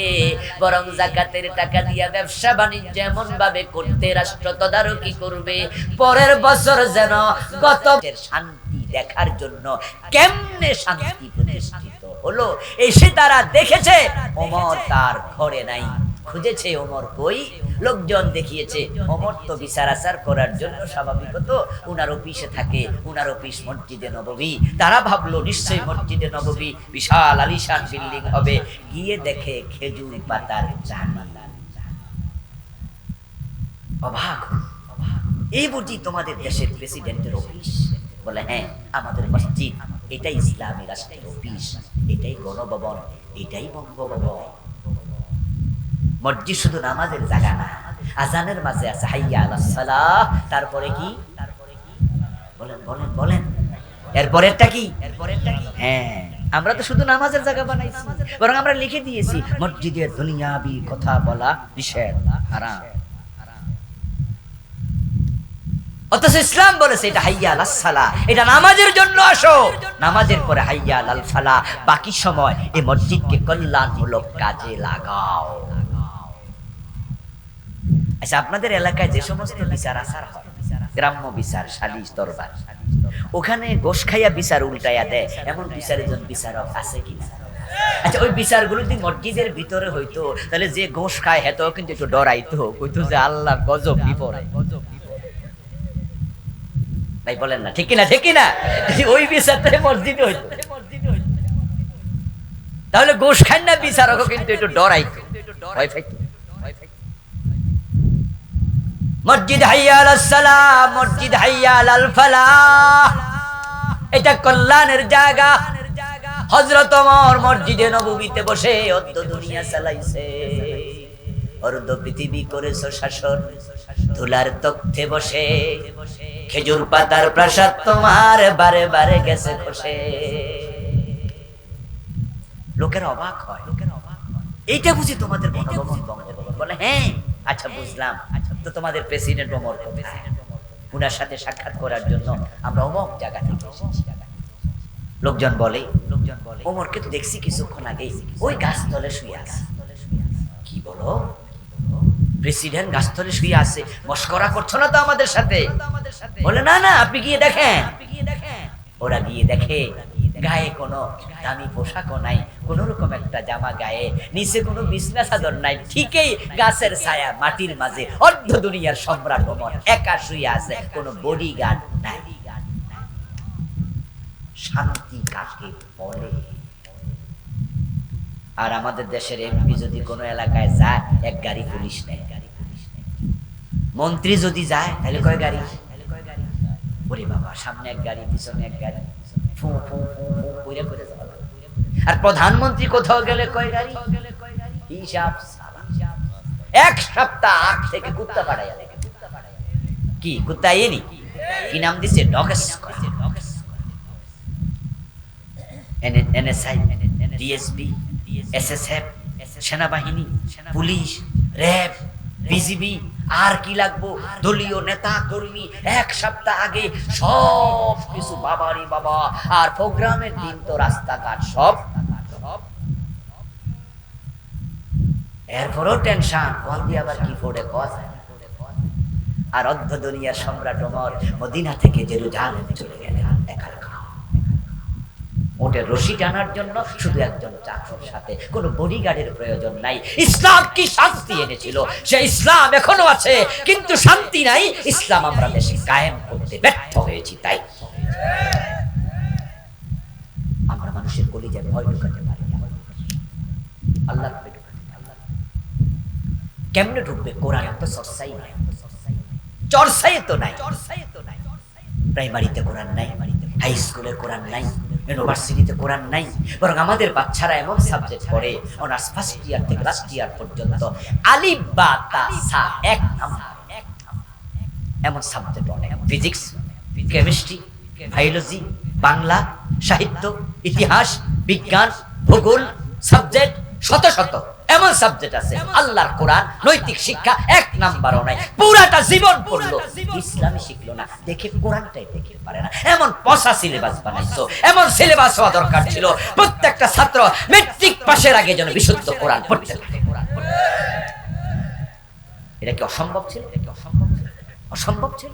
বরং যাকাতের টাকা দিয়া ব্যবসা বাণিজ্য এমন ভাবে করতে রাষ্ট্র তদারকি করবে, পরের বছর যেন গত শান্তি দেখার জন্য কেমনে শান্তি প্রতিষ্ঠিত হলো এসে তারা দেখেছে। ওমর তার ঘরে নাই, খুঁজেছে ওমর কই, লোকজন দেখিয়েছে। ওমর তো বিচার আচার করার জন্য স্বাভাবিকত উনার অফিসে থাকে, উনার অফিস মসজিদে নববী। তারা ভাবলো নিশ্চয়ই মসজিদে নববী বিশাল আলিশান বিল্ডিং হবে, গিয়ে দেখে খেজুর পাতার চানি। অবাক, এই বুঝি তোমাদের দেশের প্রেসিডেন্টের অফিস? বলে হ্যাঁ, আমাদের মসজিদ, এটাই ইসলামী রাষ্ট্রের অফিস, এটাই গণভবন, এটাই বঙ্গভবন। মসজিদ শুধু নামাজের জায়গা না, আজানের মাঝে আছে হাইয়া আলাস সালাহ। তারপরে কি বলেন বলেন বলেন, এরপরেরটা কি? হ্যাঁ, আমরা তো শুধু নামাজের জায়গা বানাইছি, বরং আমরা লিখে দিয়েছি মসজিদের দুনিয়াবি কথা বলা নিষেধ, হারাম। অথচ ইসলাম বলেছে এটা হাইয়া আলাস সালাহ, এটা নামাজের জন্য আসো, নামাজের পরে হাইয়া আলাল ফালাহ। বাকি সময় এই মসজিদকে কল্যাণমূলক কাজে লাগাও। আচ্ছা, আপনাদের এলাকায় যে সমস্ত বিচার আচার হয়, গ্রাম্য বিচার, সালিশ দরবার, ওখানে গোশ খাইয়া বিচার উল্টাইয়া দেয়, এমন বিচারের জন্য বিচারক আছে কিনা? আচ্ছা, ওই বিচারগুলো যদি মসজিদের ভিতরে হইতো, তাহলে যে গোশ খায় হেতো কিন্তু একটু ডরাইতো, কইতো যে আল্লাহ গজব বিপদ। ভাই বলেন না, ঠিক কিনা? ঠিক কিনা? ওই বিচারটা মসজিদে হইতো, তাহলে গোশ খান না বিচারক কিন্তু একটু ডরাইতো, ভয় পাইতো। মসজিদ হাইয়া আলাস সালাম, মসজিদ হাইয়া আলাল ফালাহ, এটা কল্যাণের জায়গা। হযরত ওমর মসজিদে নববীতে বসে অদ্য দুনিয়া চালাইছে। অর্ধ পৃথিবী করেছো শাসন, ধুলার তখ্তে বসে খেজুর পাতার প্রাসাদ তোমার বারে বারে গেছে খসে। লোকের অবাক হয়, এইটা বুঝি তোমাদের বঙ্গভবন? বঙ্গভবন বলে হ্যাঁ। আচ্ছা বুঝলাম, তো তোমাদের প্রেসিডেন্ট ওমর কোথায়? উনার সাথে সাক্ষাৎ করার জন্য আমরা অমুক জায়গা থেকে এসেছি। লোকজন বলে ওমরকে তো দেখছি কিছুক্ষণ আগে ওই গাছতলে শুয়ে আছে। কি বলো? প্রেসিডেন্ট গাছতলে শুয়ে আছে? মস্করা করছো না তো আমাদের সাথে? বলে না না, আপনি গিয়ে দেখেন। ওরা গিয়ে দেখে গায়ে কোনো দামি পোশাকও নাই, কোন রকম একটা জামা গায়ে, নিচে কোনো বিছনা চাদর নাই, ঠিকই গাছের ছায়া, মাটির মাঝে অর্ধ দুনিয়ার সম্রাট ওমর একা শুয়ে আছে, কোনো বডিগার্ড নাই। শান্তি কাকে বলে? আর আমাদের দেশের এমপি যদি কোনো এলাকায় যায়, এক গাড়ি পুলিশ নেয়। মন্ত্রী যদি যায় তাহলে কয় গাড়ি? ওরে বাবা, সামনে এক গাড়ি, পিছনে এক গাড়ি, ফু ফু ফু ফু কইরা করে যাওয়া। আর প্রধানমন্ত্রী কোথাও গেলে কয় গাড়ি? হিসাব সালাম। এক সপ্তাহ আগ থেকে কুত্তা পাঠাইয়া দেখে। কি কুত্তা এনি? কি নাম দিছে? ডগস। এনএসআই, ডিএসপি, এসএসএফ, সেনাবাহিনী, পুলিশ, র্যাব, বিজিবি, আর কি লাগবো, দলীয় নেতা কর্মী এক সপ্তাহ আগে সব কিছু বাবারি বাবা। আর প্রোগ্রামের দিন তো রাস্তাঘাট সব। এরপরও টেনশন, কোন দিয়ে আবার কি ফোড়ে কস। আর অর্ধ দুনিয়ার সম্রাট ওমর মদিনা থেকে জেরুজালেম চলে গেলেন একা একা। ওটের রশি টানার জন্য শুধু একজন চাকর, সাথে কোনো বডিগার্ডের প্রয়োজন নাই। ইসলাম কি শান্তি এনেছিল, সে ইসলাম এখনো আছে, কিন্তু শান্তি নাই। ইসলাম আমরা দেশে কায়েম করতে ব্যর্থ হয়েছি, তাই আমরা মানুষের কলিজায় ভয় ঢুকাতে পারি না। আল্লাহ কেমনে ঢুকবে? কোরআন তো চর্চাই নাই, চর্চাই তো নাই। প্রাইমারিতে কোরআন নাই, হাই স্কুলে কোরআন নাই, ইউনিভার্সিটিতে কোরআন নাই, বরং আমাদের বাচ্চারা এমন সাবজেক্ট পড়ে অনার্স ফার্স্ট ইয়ার থেকে লাস্ট ইয়ার পর্যন্ত আলিফ বা তা সা এক নাম্বার, এমন সাবজেক্ট অনেক। ফিজিক্স, কেমিস্ট্রি, বায়োলজি, বাংলা, সাহিত্য, ইতিহাস, বিজ্ঞান, ভূগোল, সাবজেক্ট শত শত এমন সাবজেক্ট আছে। আল্লাহর কোরআন, নৈতিক শিক্ষা এক নাম্বারও নাই। পুরাটা জীবন পড়লো, ইসলামী শিখলো না, দেখে কোরআনটাই দেখে পারে না। এমন পচা সিলেবাস বানাইছো। এমন সিলেবাস হওয়া দরকার ছিল প্রত্যেকটা ছাত্র মেট্রিক পাশের আগে যেন বিশুদ্ধ কোরআন পড়তে পারে। এটা কি অসম্ভব ছিল? অসম্ভব ছিল।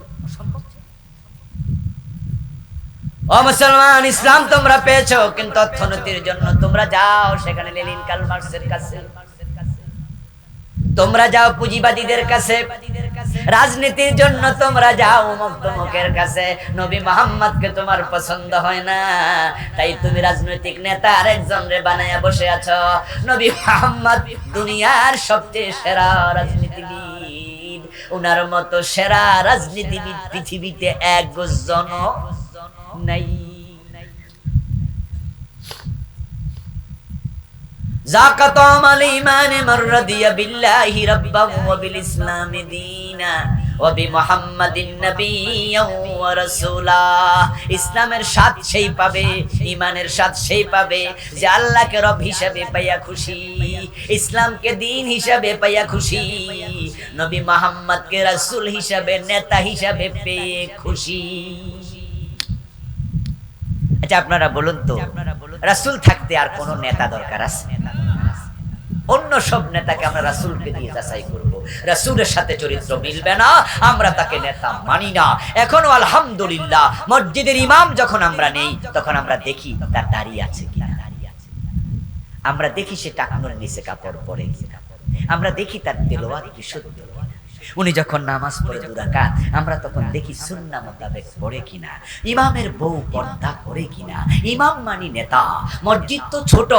ও মুসলমান, ইসলাম তোমরা পেয়েছো, কিন্তু অর্থনীতির জন্য তোমরা যাও সেখানে লেনিন কার্ল মার্কসের কাছে, তোমরা যাও পুঁজিবাদীদের কাছে। রাজনীতির জন্য তোমরা যাও অমুক তমুকের কাছে। নবী মুহাম্মদকে তোমার পছন্দ হয় না, তাই তুমি রাজনৈতিক নেতা আরেকজন রে বানায়া বসে আছো। নবী মুহাম্মদ দুনিয়ার সবচেয়ে সেরা রাজনীতিবিদ, উনার মতো সেরা রাজনীতিবিদ পৃথিবীতে একজন নাই। জাকাতুল ঈমান মান রাদিয়া বিল্লাহি রাব্বান ওয়া বিল ইসলামি দীনা ওয়া বিমুহাম্মাদিন নাবিয়্যান ওয়া রাসূলা। ইসলামের স্বাদ সেই পাবে, ঈমানের স্বাদ সেই পাবে যে আল্লাহকে রব হিসেবে পাইয়া খুশি, ইসলামকে দ্বীন হিসেবে পাইয়া খুশি, নবী মুহাম্মদকে রাসূল হিসেবে, নেতা হিসেবে পেয়ে খুশি। আচ্ছা আপনারা বলুন তো, রাসূল থাকতে আর কোন নেতা দরকার আছে? অন্য সব নেতাকে আমরা রাসূলকে দিয়ে যাচাই করব। রাসূলের সাথে চরিত্র মিলবে না, আমরা তাকে নেতা মানি না। এখনো আলহামদুলিল্লাহ মসজিদের ইমাম যখন আমরা নেই, তখন আমরা দেখি তার দাড়ি আছে কিনা, আমরা দেখি সে টাকনোর নিচে কাপড় পরে কিনা, আমরা দেখি তার তেলাওয়াত বিশুদ্ধ। উনি যখন নামাজ পড়ে 2 রাকাত, আমরা তখন দেখি সুন্নাহ মোতাবেক পড়ে কিনা, ইমামের বউ পর্দা করে কিনা। ইমাম মানি নেতা। মসজিদ তো ছোট,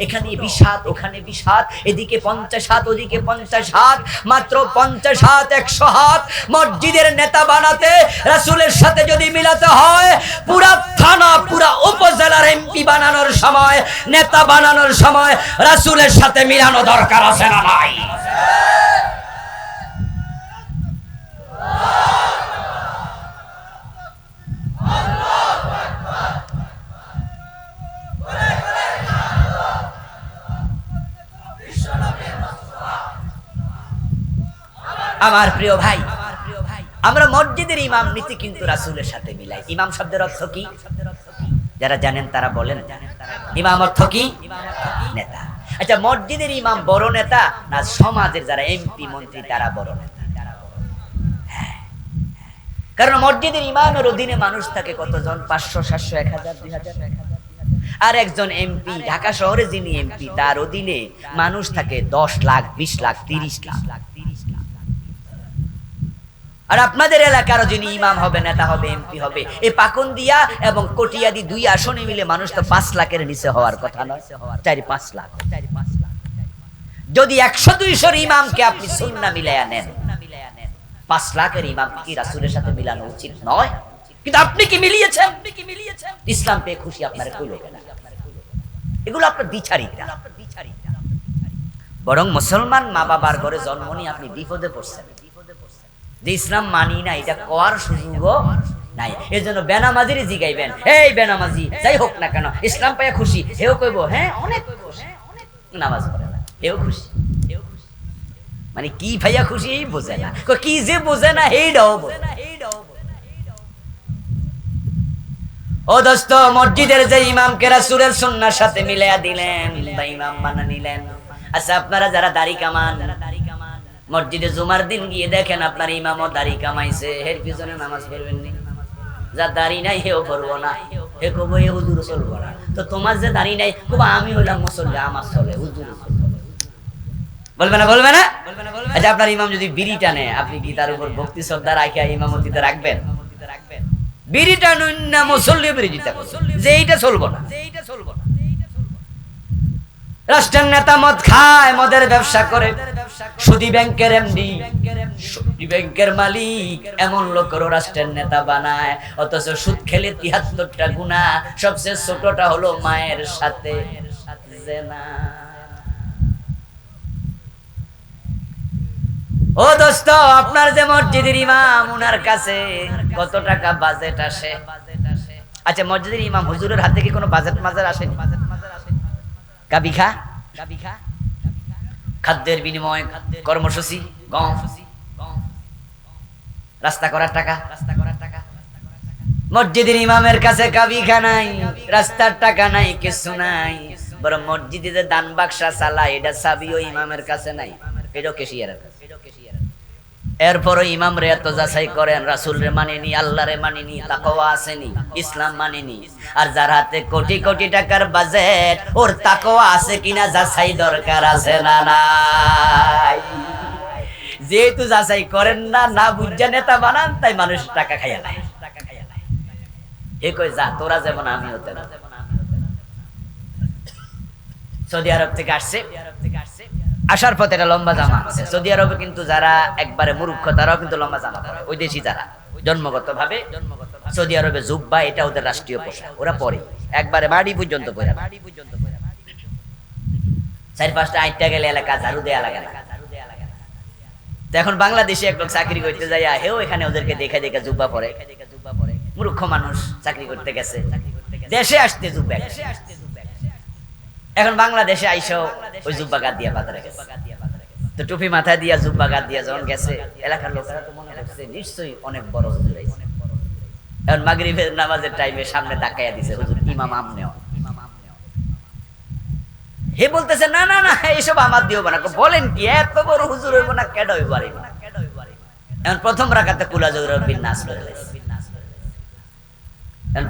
এখানে 20 হাত, ওখানে 20 হাত, এদিকে 50 হাত, ওদিকে 50 হাত, মাত্র 50 হাত 100 হাত। মসজিদের নেতা বানাতে রাসূলের সাথে যদি মিলাতে হয়, পুরা থানা, পুরা উপজেলার এমপি বানানোর সময়, নেতা বানানোর সময় রাসূলের সাথে মিলানো দরকার আছে না নাই? আমার প্রিয় ভাই, আমরা মসজিদের ইমাম নীতি কিন্তু রাসূলের সাথে মিলাই। ইমাম শব্দের অর্থ কি? যারা জানেন তারা বলেন। ইমাম অর্থ কি? নেতা। আচ্ছা, মসজিদের ইমাম বড় নেতা না সমাজের যারা এমপি মন্ত্রী তারা বড় নেতা? কারণ মসজিদের ইমামের অধীনে মানুষ থাকে কতজন? 500, 700, 1000, 2000। আর একজন এমপি, ঢাকা শহরে যিনি এমপি, তার অধীনে মানুষ থাকে 10 লাখ, 20 লাখ, 30 লাখ। আর আপনাদের এলাকার যিনি ইমাম হবে, নেতা হবে, এমপি হবে, এই পাকুন্দিয়া এবং কটিয়াদি 2 আসনে মিলে মানুষ তো 5 লাখের নিচে হওয়ার কথা নয়, 4-5 লাখ। যদি 100-200 ইমামকে আপনি সুন্নাহ মিলায়া নেন, 5 লাখের ইমাম কি রাসূলের সাথে মিলানো উচিত নয়? কিন্তু আপনি কি মিলিয়েছেন? ইসলাম পেয়ে খুশি আপনারা কইলো কেন? এগুলো আপনার দ্বিচারিতা। বরং মুসলমান মা বাবার ঘরে জন্ম নিয়ে আপনি বিপদে পড়ছেন যে ইসলাম মানি না, এটা কোয়ার সুযোগও নাই। এর জন্য বেনামাজিরই জিগাইবেন, এই বেনামাজি যাই হোক না কেন ইসলাম পাইয়া খুশি? হেও কইব হ্যাঁ অনেক খুশি, নামাজ পড়ে না, হেও খুশি। মানে কি ভাইয়া খুশি এই বোঝে না, কি যে বোঝে না এইটাও বোঝে না। ও দোস্ত, মসজিদের যে ইমামকে রাসূলের সুন্নাহর সাথে মিলাইয়া দিলেন বা ইমাম বানা নিলেন। আচ্ছা, আপনারা যারা দাড়ি কামান, মসজিদে জুমার দিন গিয়ে দেখেন আপনার ইমামও দাড়ি কামাইছে, এর পিছনে নামাজ পড়বেন নি? যার দাড়ি নাই হেও পড়বো না, হে কব এ হুজুর চলবো না। তো তোমার যে দাড়ি নাই, কব আমি হইলাম মুসল্লি, আমার চলে, হুজুর বলবে না? বলবে না? আচ্ছা, আপনার ইমাম যদি বিড়ি টানে, আপনি কি তার উপর ভক্তি শ্রদ্ধা রাখিয়া ইমামতিতে রাখবেন? বিড়ি টানুন না, মুসল্লি বিড়ি দিতে যে এইটা চলবো না। রাষ্ট্রের নেতা মদ খায়, মদের ব্যবসা করে, সুদী ব্যাংকের এমডি, সুদী ব্যাংকের মালিক, এমন লোকেরও রাষ্ট্রের নেতা বানায়। অথচ সুদ খেলে 73টা গুনাহ, সবচেয়ে ছোটটা হলো মায়ের সাথে জিনা। ও দোস্ত, আপনার যে মসজিদের ইমাম, উনার কাছে কত টাকা বাজেট আসে? আচ্ছা, মসজিদের ইমাম হুজুরের হাতে কি কোনো বাজেট মাজার আসেনি? কাবিখা খাদ্যের বিনিময় কর্মসূচি, গম, রাস্তা করার টাকা। মসজিদের ইমামের কাছে কাবিখা নাই, রাস্তার টাকা নাই, কিছু নাই। বরং মসজিদে যে দান বাক্সা চালায়, এটা চাবিও ইমামের কাছে নাই, এটাও কেশিয়ারের কাছে। এরপরও ইমাম রে এত যাচাই করেন, রাসূল রে মানেনি, আল্লাহ রে মানেনি, তাকওয়া আসেনি, ইসলাম মানেনি। আর যার হাতে কোটি কোটি টাকার বাজেট, ওর তাকওয়া আছে কিনা যাচাই দরকার আছে না নাই? যেহেতু যাচাই করেন না, না বুঝা নেতা বানান, তাই মানুষ টাকা খাইয়া নেয়। এ কই যা, তোরা যেমন আমি হতে না। সৌদি আরব থেকে আসছে, আসার পথে একটা লম্বা জামা আছে। সৌদি আরবে কিন্তু যারা একবারে মূর্খ, তারাও কিন্তু লম্বা জামা পরে। ওই দেশি যারা জন্মগত ভাবে সৌদি আরবে জুব্বা, এটা ওদের রাষ্ট্রীয় পোশাক, ওরা পরে একবারে মাড়ি পর্যন্ত পরে। 4-5টা আইটা গেলে এলাকা ঝাড়ু দেয়া লাগে না। এখন বাংলাদেশে এক লোক চাকরি করতে যায়, হেও এখানে ওদেরকে দেখে দেখে জুব্বা পরে। মূর্খ মানুষ চাকরি করতে গেছে, দেশে আসতে জুব্বা। এখন বাংলাদেশে আইসো ওই জুব্বা গাদ দিয়া বাজারে গেছে, তো টুপি মাথায় দিয়া জুব্বা গাদ দিয়া যখন গেছে, এলাকার লোকেরা তো মনে করছে নিশ্চয়ই অনেক বড় হুজুর আইছে। এখন মাগরিবের নামাজের টাইমে সামনে তাকাইয়া দিছে, হুজুর ইমাম আমনেও। হে বলতেছে না না না, এইসব আমার দিও না। বলেন কি, এত বড় হুজুর হইব না, কেডা হইব? এখন প্রথম রাকাতে কুল আউযু বিরাব্বিন নাস পড়ে গেছে।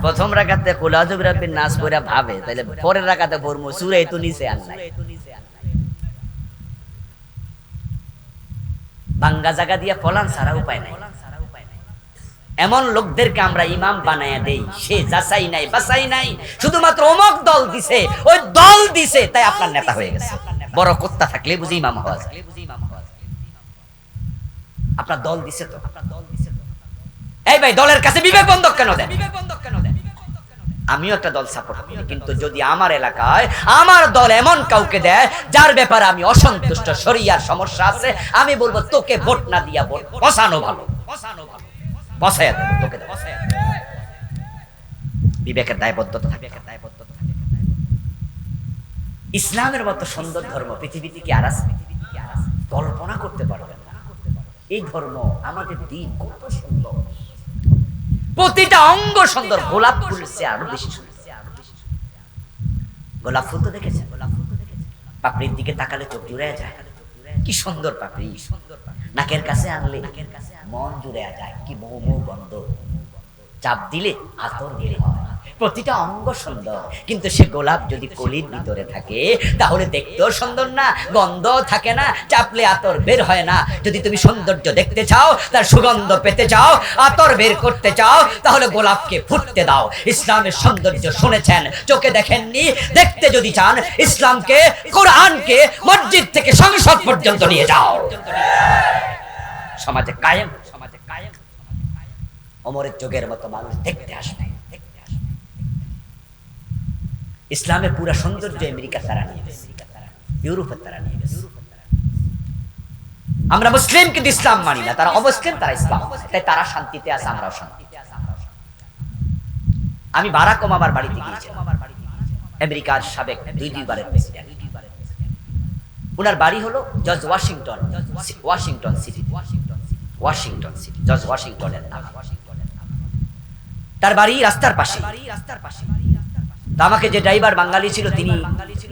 প্রথম রাকাতে কুল আউযু বিরাব্বিন নাস পড়া ভাবে, তাইলে পরের রাকাতে পড়মু সূরা তো নিচে আল্লাহ। বাঙ্গা জায়গা দিয়া ফলান ছাড়া উপায় নাই। এমন লোকদেরকে আমরা ইমাম বানায়া দেই, সে যাচাই নাই, বাছাই নাই, শুধুমাত্র অমুক দল দিছে, ওই দল দিছে, তাই আপনার নেতা হয়ে গেছে। বড় কুত্তা থাকলে বুঝি ইমাম হওয়া যায়। আপনার দল দিছে তো, এই ভাই দলের কাছে বিবেক বন্ধক কেন দেন? আমিও একটা দল সাপোর্ট করি, কিন্তু যদি আমার এলাকায় আমার দল এমন কাউকে দেয় যার ব্যাপারে আমি অসন্তুষ্ট, শরিয়ার সমস্যা আছে, আমি বলবো তোকে ভোট না দিয়া ভোট বসানো ভালো, বসায়া দেব তোকে। বিবেকের দায়বদ্ধতা থাকে। ইসলামের মতো সুন্দর ধর্ম পৃথিবীতে কি আর আছে? কল্পনা করতে পারবেন না। এই ধর্ম, আমাদের দিন কত সুন্দর, প্রতিটা অঙ্গ সুন্দর। গোলাপ ফুলের চেয়ে আরো বেশি সুন্দর। গোলাপ ফুল তো দেখেছেন? পাপড়ির দিকে তাকালে চোখ জুড়ে যায়, কি সুন্দর পাপড়ি। নাকের কাছে আনলে মন জুড়ে যায়, কি মৌ মৌ গন্ধ। চাপ দিলে আতর বের হয়। প্রতিটা অঙ্গ সুন্দর, কিন্তু সে গোলাপ যদি কলির ভিতরে থাকে তাহলে দেখতেও সুন্দর না, গন্ধ থাকে না, চাপলে আতর বের হয় না। যদি তুমি সৌন্দর্য দেখতে চাও, তার সুগন্ধ পেতে চাও, আতর বের করতে চাও, তাহলে গোলাপকে ফুটতে দাও। ইসলামের সৌন্দর্য শুনেছেন, চোখে দেখেননি। দেখতে যদি চান, ইসলামকে, কোরআনকে মসজিদ থেকে সংসদ পর্যন্ত নিয়ে যাও। সমাজে কায়েম, ওমরের যুগের মতো মানুষ দেখতে আসবে। ইসলামের পুরা সৌন্দর্য আমেরিকা তারা নিয়ে গেছে, ইউরোপের তারা নিয়ে গেছে। আমরা মুসলিম কিন্তু ইসলাম মানি না, তারা অমুসলিম, তারা ইসলাম, তাই তারা শান্তিতে আছে, আমরাও শান্তিতে। আমি বারাক ওবামার বাড়িতে গিয়েছিলাম, আমেরিকার সাবেক দুইবারের প্রেসিডেন্ট। ওনার বাড়ি হলো জর্জ ওয়াশিংটন সিটি, জর্জ ওয়াশিংটনের নাম। তার বাড়ি রাস্তার পাশে। তা আমাকে যে ড্রাইভার বাঙালি ছিল, তিনি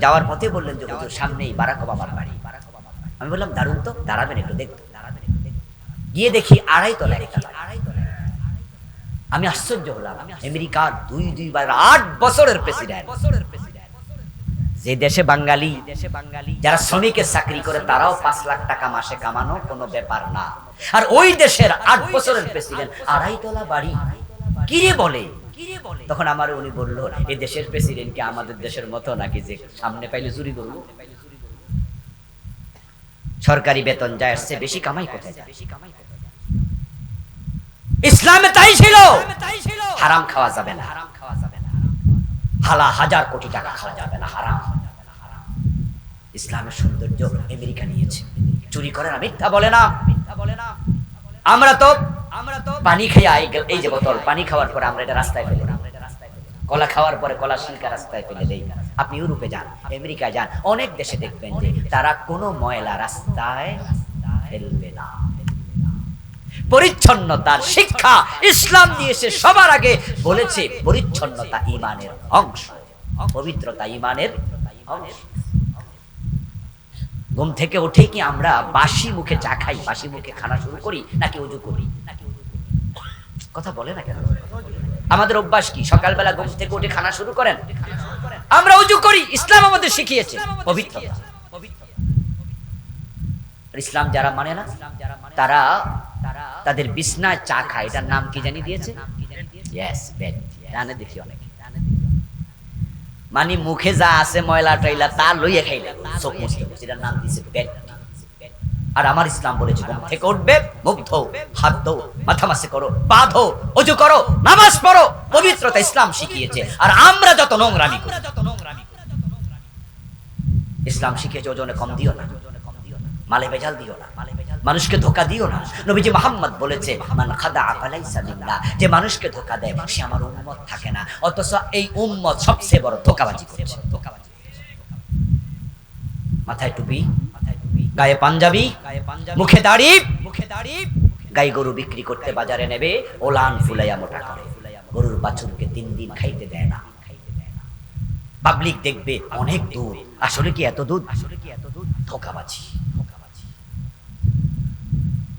যাওয়ার পথে বললেন যে হুজুর সামনেই বারাক ওবামার বাড়ি। আমি বললাম দারুণ তো, দাঁড়াবেন একটু দেখবো। গিয়ে দেখি 2.5 তলা একটা বাড়ি। আমি আশ্চর্য হলাম, আমেরিকার দুইবার 8 বছরের প্রেসিডেন্ট। যে দেশে বাঙালি, যারা শ্রমিকের চাকরি করে, তারাও 5 লাখ টাকা মাসে কামানো কোনো ব্যাপার না। আর ওই দেশের 8 বছরের প্রেসিডেন্ট 2.5 তলা বাড়ি, কিরে বলে। তখন আমার উনি বলল, এই দেশের প্রেসিডেন্ট কি আমাদের দেশের মতো নাকি যে সামনে পাইলে চুরি করবো? সরকারি বেতন যায়, আসছে বেশি কামাই কোথায় যায়? ইসলামে তাই ছিল, হারাম খাওয়া যাবে না, হালা 1000 কোটি টাকা খাওয়া যাবে না, হারাম। ইসলামের সৌন্দর্য আমেরিকা নিয়েছে। চুরি করে না, মিথ্যা বলে না। আমরা তো পানি খেয়ে এই যে বোতল, পানি খাওয়ার পরে আমরা এটা রাস্তায় ফেলে, কলা খাওয়ার পরে কলা শিল্কা রাস্তায় ফেলে দেই। আপনি ইউরোপে যান, আমেরিকায় যান, অনেক দেশে দেখবেন যে তারা কোনো ময়লা রাস্তায় ফেলবে না। পরিচ্ছন্নতার শিক্ষা ইসলাম দিয়েছে। সবার আগে বলেছে পরিচ্ছন্নতা ঈমানের অংশ, পবিত্রতা ঈমানের অংশ। ঘুম থেকে উঠে কি আমরা বাসি মুখে চা খাই, বাসি মুখে খানা শুরু করি, নাকি ওযু করি? কথা বলে না কেন? আমাদের অভ্যাস কি? সকালবেলা ঘুম থেকে উঠে খানা শুরু করেন, আমরা ওযু করি। ইসলাম আমাদের শিখিয়েছে পবিত্রতা। ইসলাম যারা মানে না, তারা তাদের বিছনায় চা খায়। এটার নাম কি জানি দিয়েছে? Yes, bed. জানে দেখি অনেকে, মানে মুখে যা আছে ময়লা টয়লা তা লইয়া খাইলে চোখ মুছতে, এটার নাম দিয়েছে বেড। আর আমার ইসলাম বলেছে ঘুম থেকে উঠবে, মুখ ধো, হাত ধো, মাথা মাসে করো, পা ধো, ওযু করো, নামাজ পড়ো। পবিত্রতা ইসলাম শিখিয়েছে। আর আমরা যত নোংরামি করি, ইসলাম শিখিয়েছে ওজনে কম দিও না, মালে ভেজাল দিও না, মানুষকে ধোঁকা দিও না। নবীজি মুহাম্মদ বলেছে, মান খাদা ফালাইসা মিন্না, যে মানুষকে ধোঁকা দেয় সে আমার উম্মত থাকে না। অথচ এই উম্মত সবচেয়ে বড় ধোঁকাবাজি করছে। মাথায় টুপি, গায়ে পাঞ্জাবি, মুখে দাড়ি, গাই গরু বিক্রি করতে বাজারে নেবে, ওলান ফুলাইয়া মোটা করে, গরুর বাছুরকে 3 দিন খাইতে দেয় না। পাবলিক দেখবে অনেক দুধ, আসলে কি এত দুধ? ধোঁকাবাজি।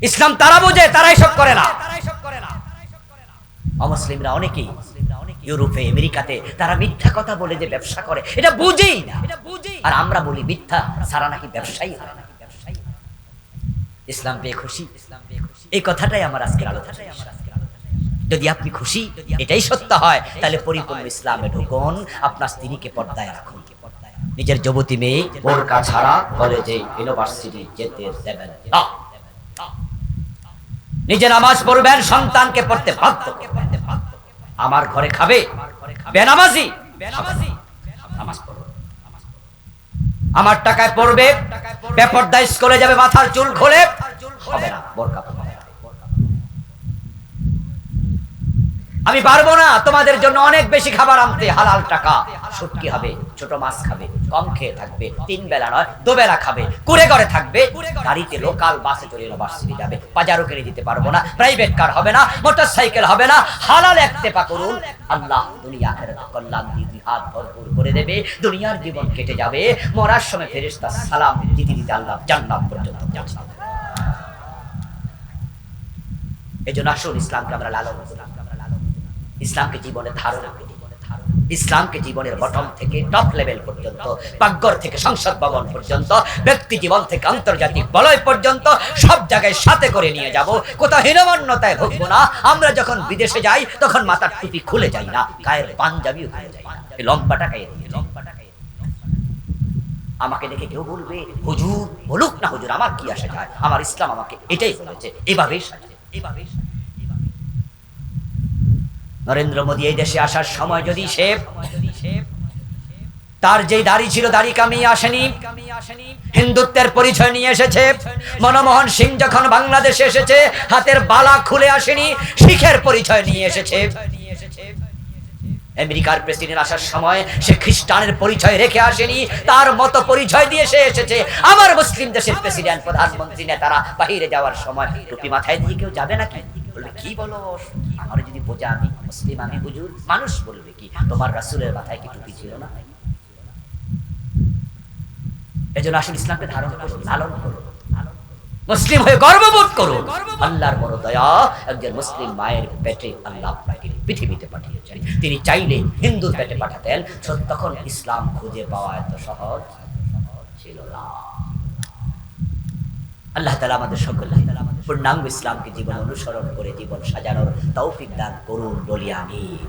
ইসলাম তারা বোঝে, তারাই সব করে না। অমুসলিমরা অনেকেই ইউরোপে, আমেরিকাতে তারা মিথ্যা কথা বলে যে ব্যবসা করে, এটা বুঝেই না। আর আমরা বলি মিথ্যা সারা নাকি ব্যবসায়ী হয় না। ইসলাম পেয়ে খুশি, এই কথাটাই আমার আজকের আলোচনা। যদি আপনি খুশি, এটাই সত্য হয়, তাহলে পরিপূর্ণ ইসলামে ঢুকুন। আপনার স্ত্রীকে পর্দায় রাখুন। নিজের যুবতী মেয়ে বোরকা ছাড়া কলেজে, ইউনিভার্সিটি যেতে দেবেন না। নিজে নামাজ পড়বেন, সন্তানকে পড়তে বাধ্য। আমার ঘরে খাবে বেনামাজি, নামাজ পড়ো। আমার টাকায় পড়বে, বেপরদা স্কুলে যাবে, মাথার চুল খোলে হবে না, বোরকা পরবে। আমি পারবো না তোমাদের জন্য অনেক বেশি খাবার আনতে, হালাল টাকা, শুটকি হবে, ছোট মাছ খাবে, কম খেয়ে থাকবে, 3 বেলা নয় 2 বেলা খাবে, কুড়ে ঘরে থাকবে, গাড়িতে লোকাল বাসে চলে ইউনিভার্সিটি যাবে, বাজারও কিনে দিতে পারবো না, প্রাইভেট কার হবে না, মোটরসাইকেল হবে না, হালাল একতেপা করুন, আল্লাহ দুনিয়া আখিরাত কল্যাণ দিয়ে 2 হাত ভরপুর করে দেবে, দুনিয়ার জীবন কেটে যাবে, মরার সময় ফেরেশতা সালাম দিতে দিতে আল্লাহ জান্নাত পর্যন্ত পৌঁছে দেবে। এজন্য আসুন ইসলামকে আমরা লালন করি, ইসলামকে জীবনে ধারণ করি, ইসলামকে জীবনের বটম থেকে টপ লেভেল পর্যন্ত, পাকঘর থেকে সংসদ ভবন পর্যন্ত, ব্যক্তি জীবন থেকে আন্তর্জাতিক বলয় পর্যন্ত সব জায়গায় সাথে করে নিয়ে যাব। কোথাও হীনমন্যতায় ভুগবো না। আমরা যখন বিদেশে যাই তখন মাথার টুপি খুলে যাই না, গায়ের পাঞ্জাবিও খুলে যাই না, এই লম্বাটা গায়ে দিয়ে, লম্বাটা গায়ে। আমাকে দেখে কেউ বলবে হুজুর, বলুক না হুজুর, আমার কি আসে যায়, আমার ইসলাম আমাকে এটাই বলেছে, এভাবেই সাজে, এভাবেই সাজে। নরেন্দ্র মোদী এই দেশে আসার সময় যদি সে তার যেই দাড়ি ছিল দাড়ি কামিয়ে আসেনি, হিন্দুত্বের পরিচয় নিয়ে এসেছে। মনমোহন সিং যখন বাংলাদেশে এসেছে হাতের বালা খুলে আসেনি, শিখের পরিচয় নিয়ে এসেছে। আমেরিকার প্রেসিডেন্ট আসার সময় সে খ্রিস্টানের পরিচয় রেখে আসেনি, তার মতো পরিচয় দিয়ে সে এসেছে। আমার মুসলিম দেশের প্রেসিডেন্ট, প্রধানমন্ত্রী, নেতারা বাহিরে যাওয়ার সময় টুপি মাথায় দিয়ে কেউ যাবে নাকি? বলবে কি বলো, আমার যদি বোঝা আমি মুসলিম, আমি হুজুর, মানুষ বলবে কি তোমার রাসূলের মাথায় কি টুপি ছিল না? এজন্য আসলে ইসলামকে ধারণ করুন, লালন করুন, মুসলিম হয়ে গর্ববোধ করুন। আল্লাহর বড় দয়া, একজন মুসলিম মায়ের পেটে আল্লাহ আপনাকে পৃথিবীতে পাঠিয়েছেন। তিনি চাইলে হিন্দুর পেটে পাঠাতেন, তখন ইসলাম খুঁজে পাওয়া এত সহজ ছিল না। আল্লাহ তাআলা আমাদের সকলকে পূর্ণাঙ্গ ইসলামকে জীবন অনুসরণ করে জীবন সাজানোর তৌফিক দান করুন, বলি আমিন।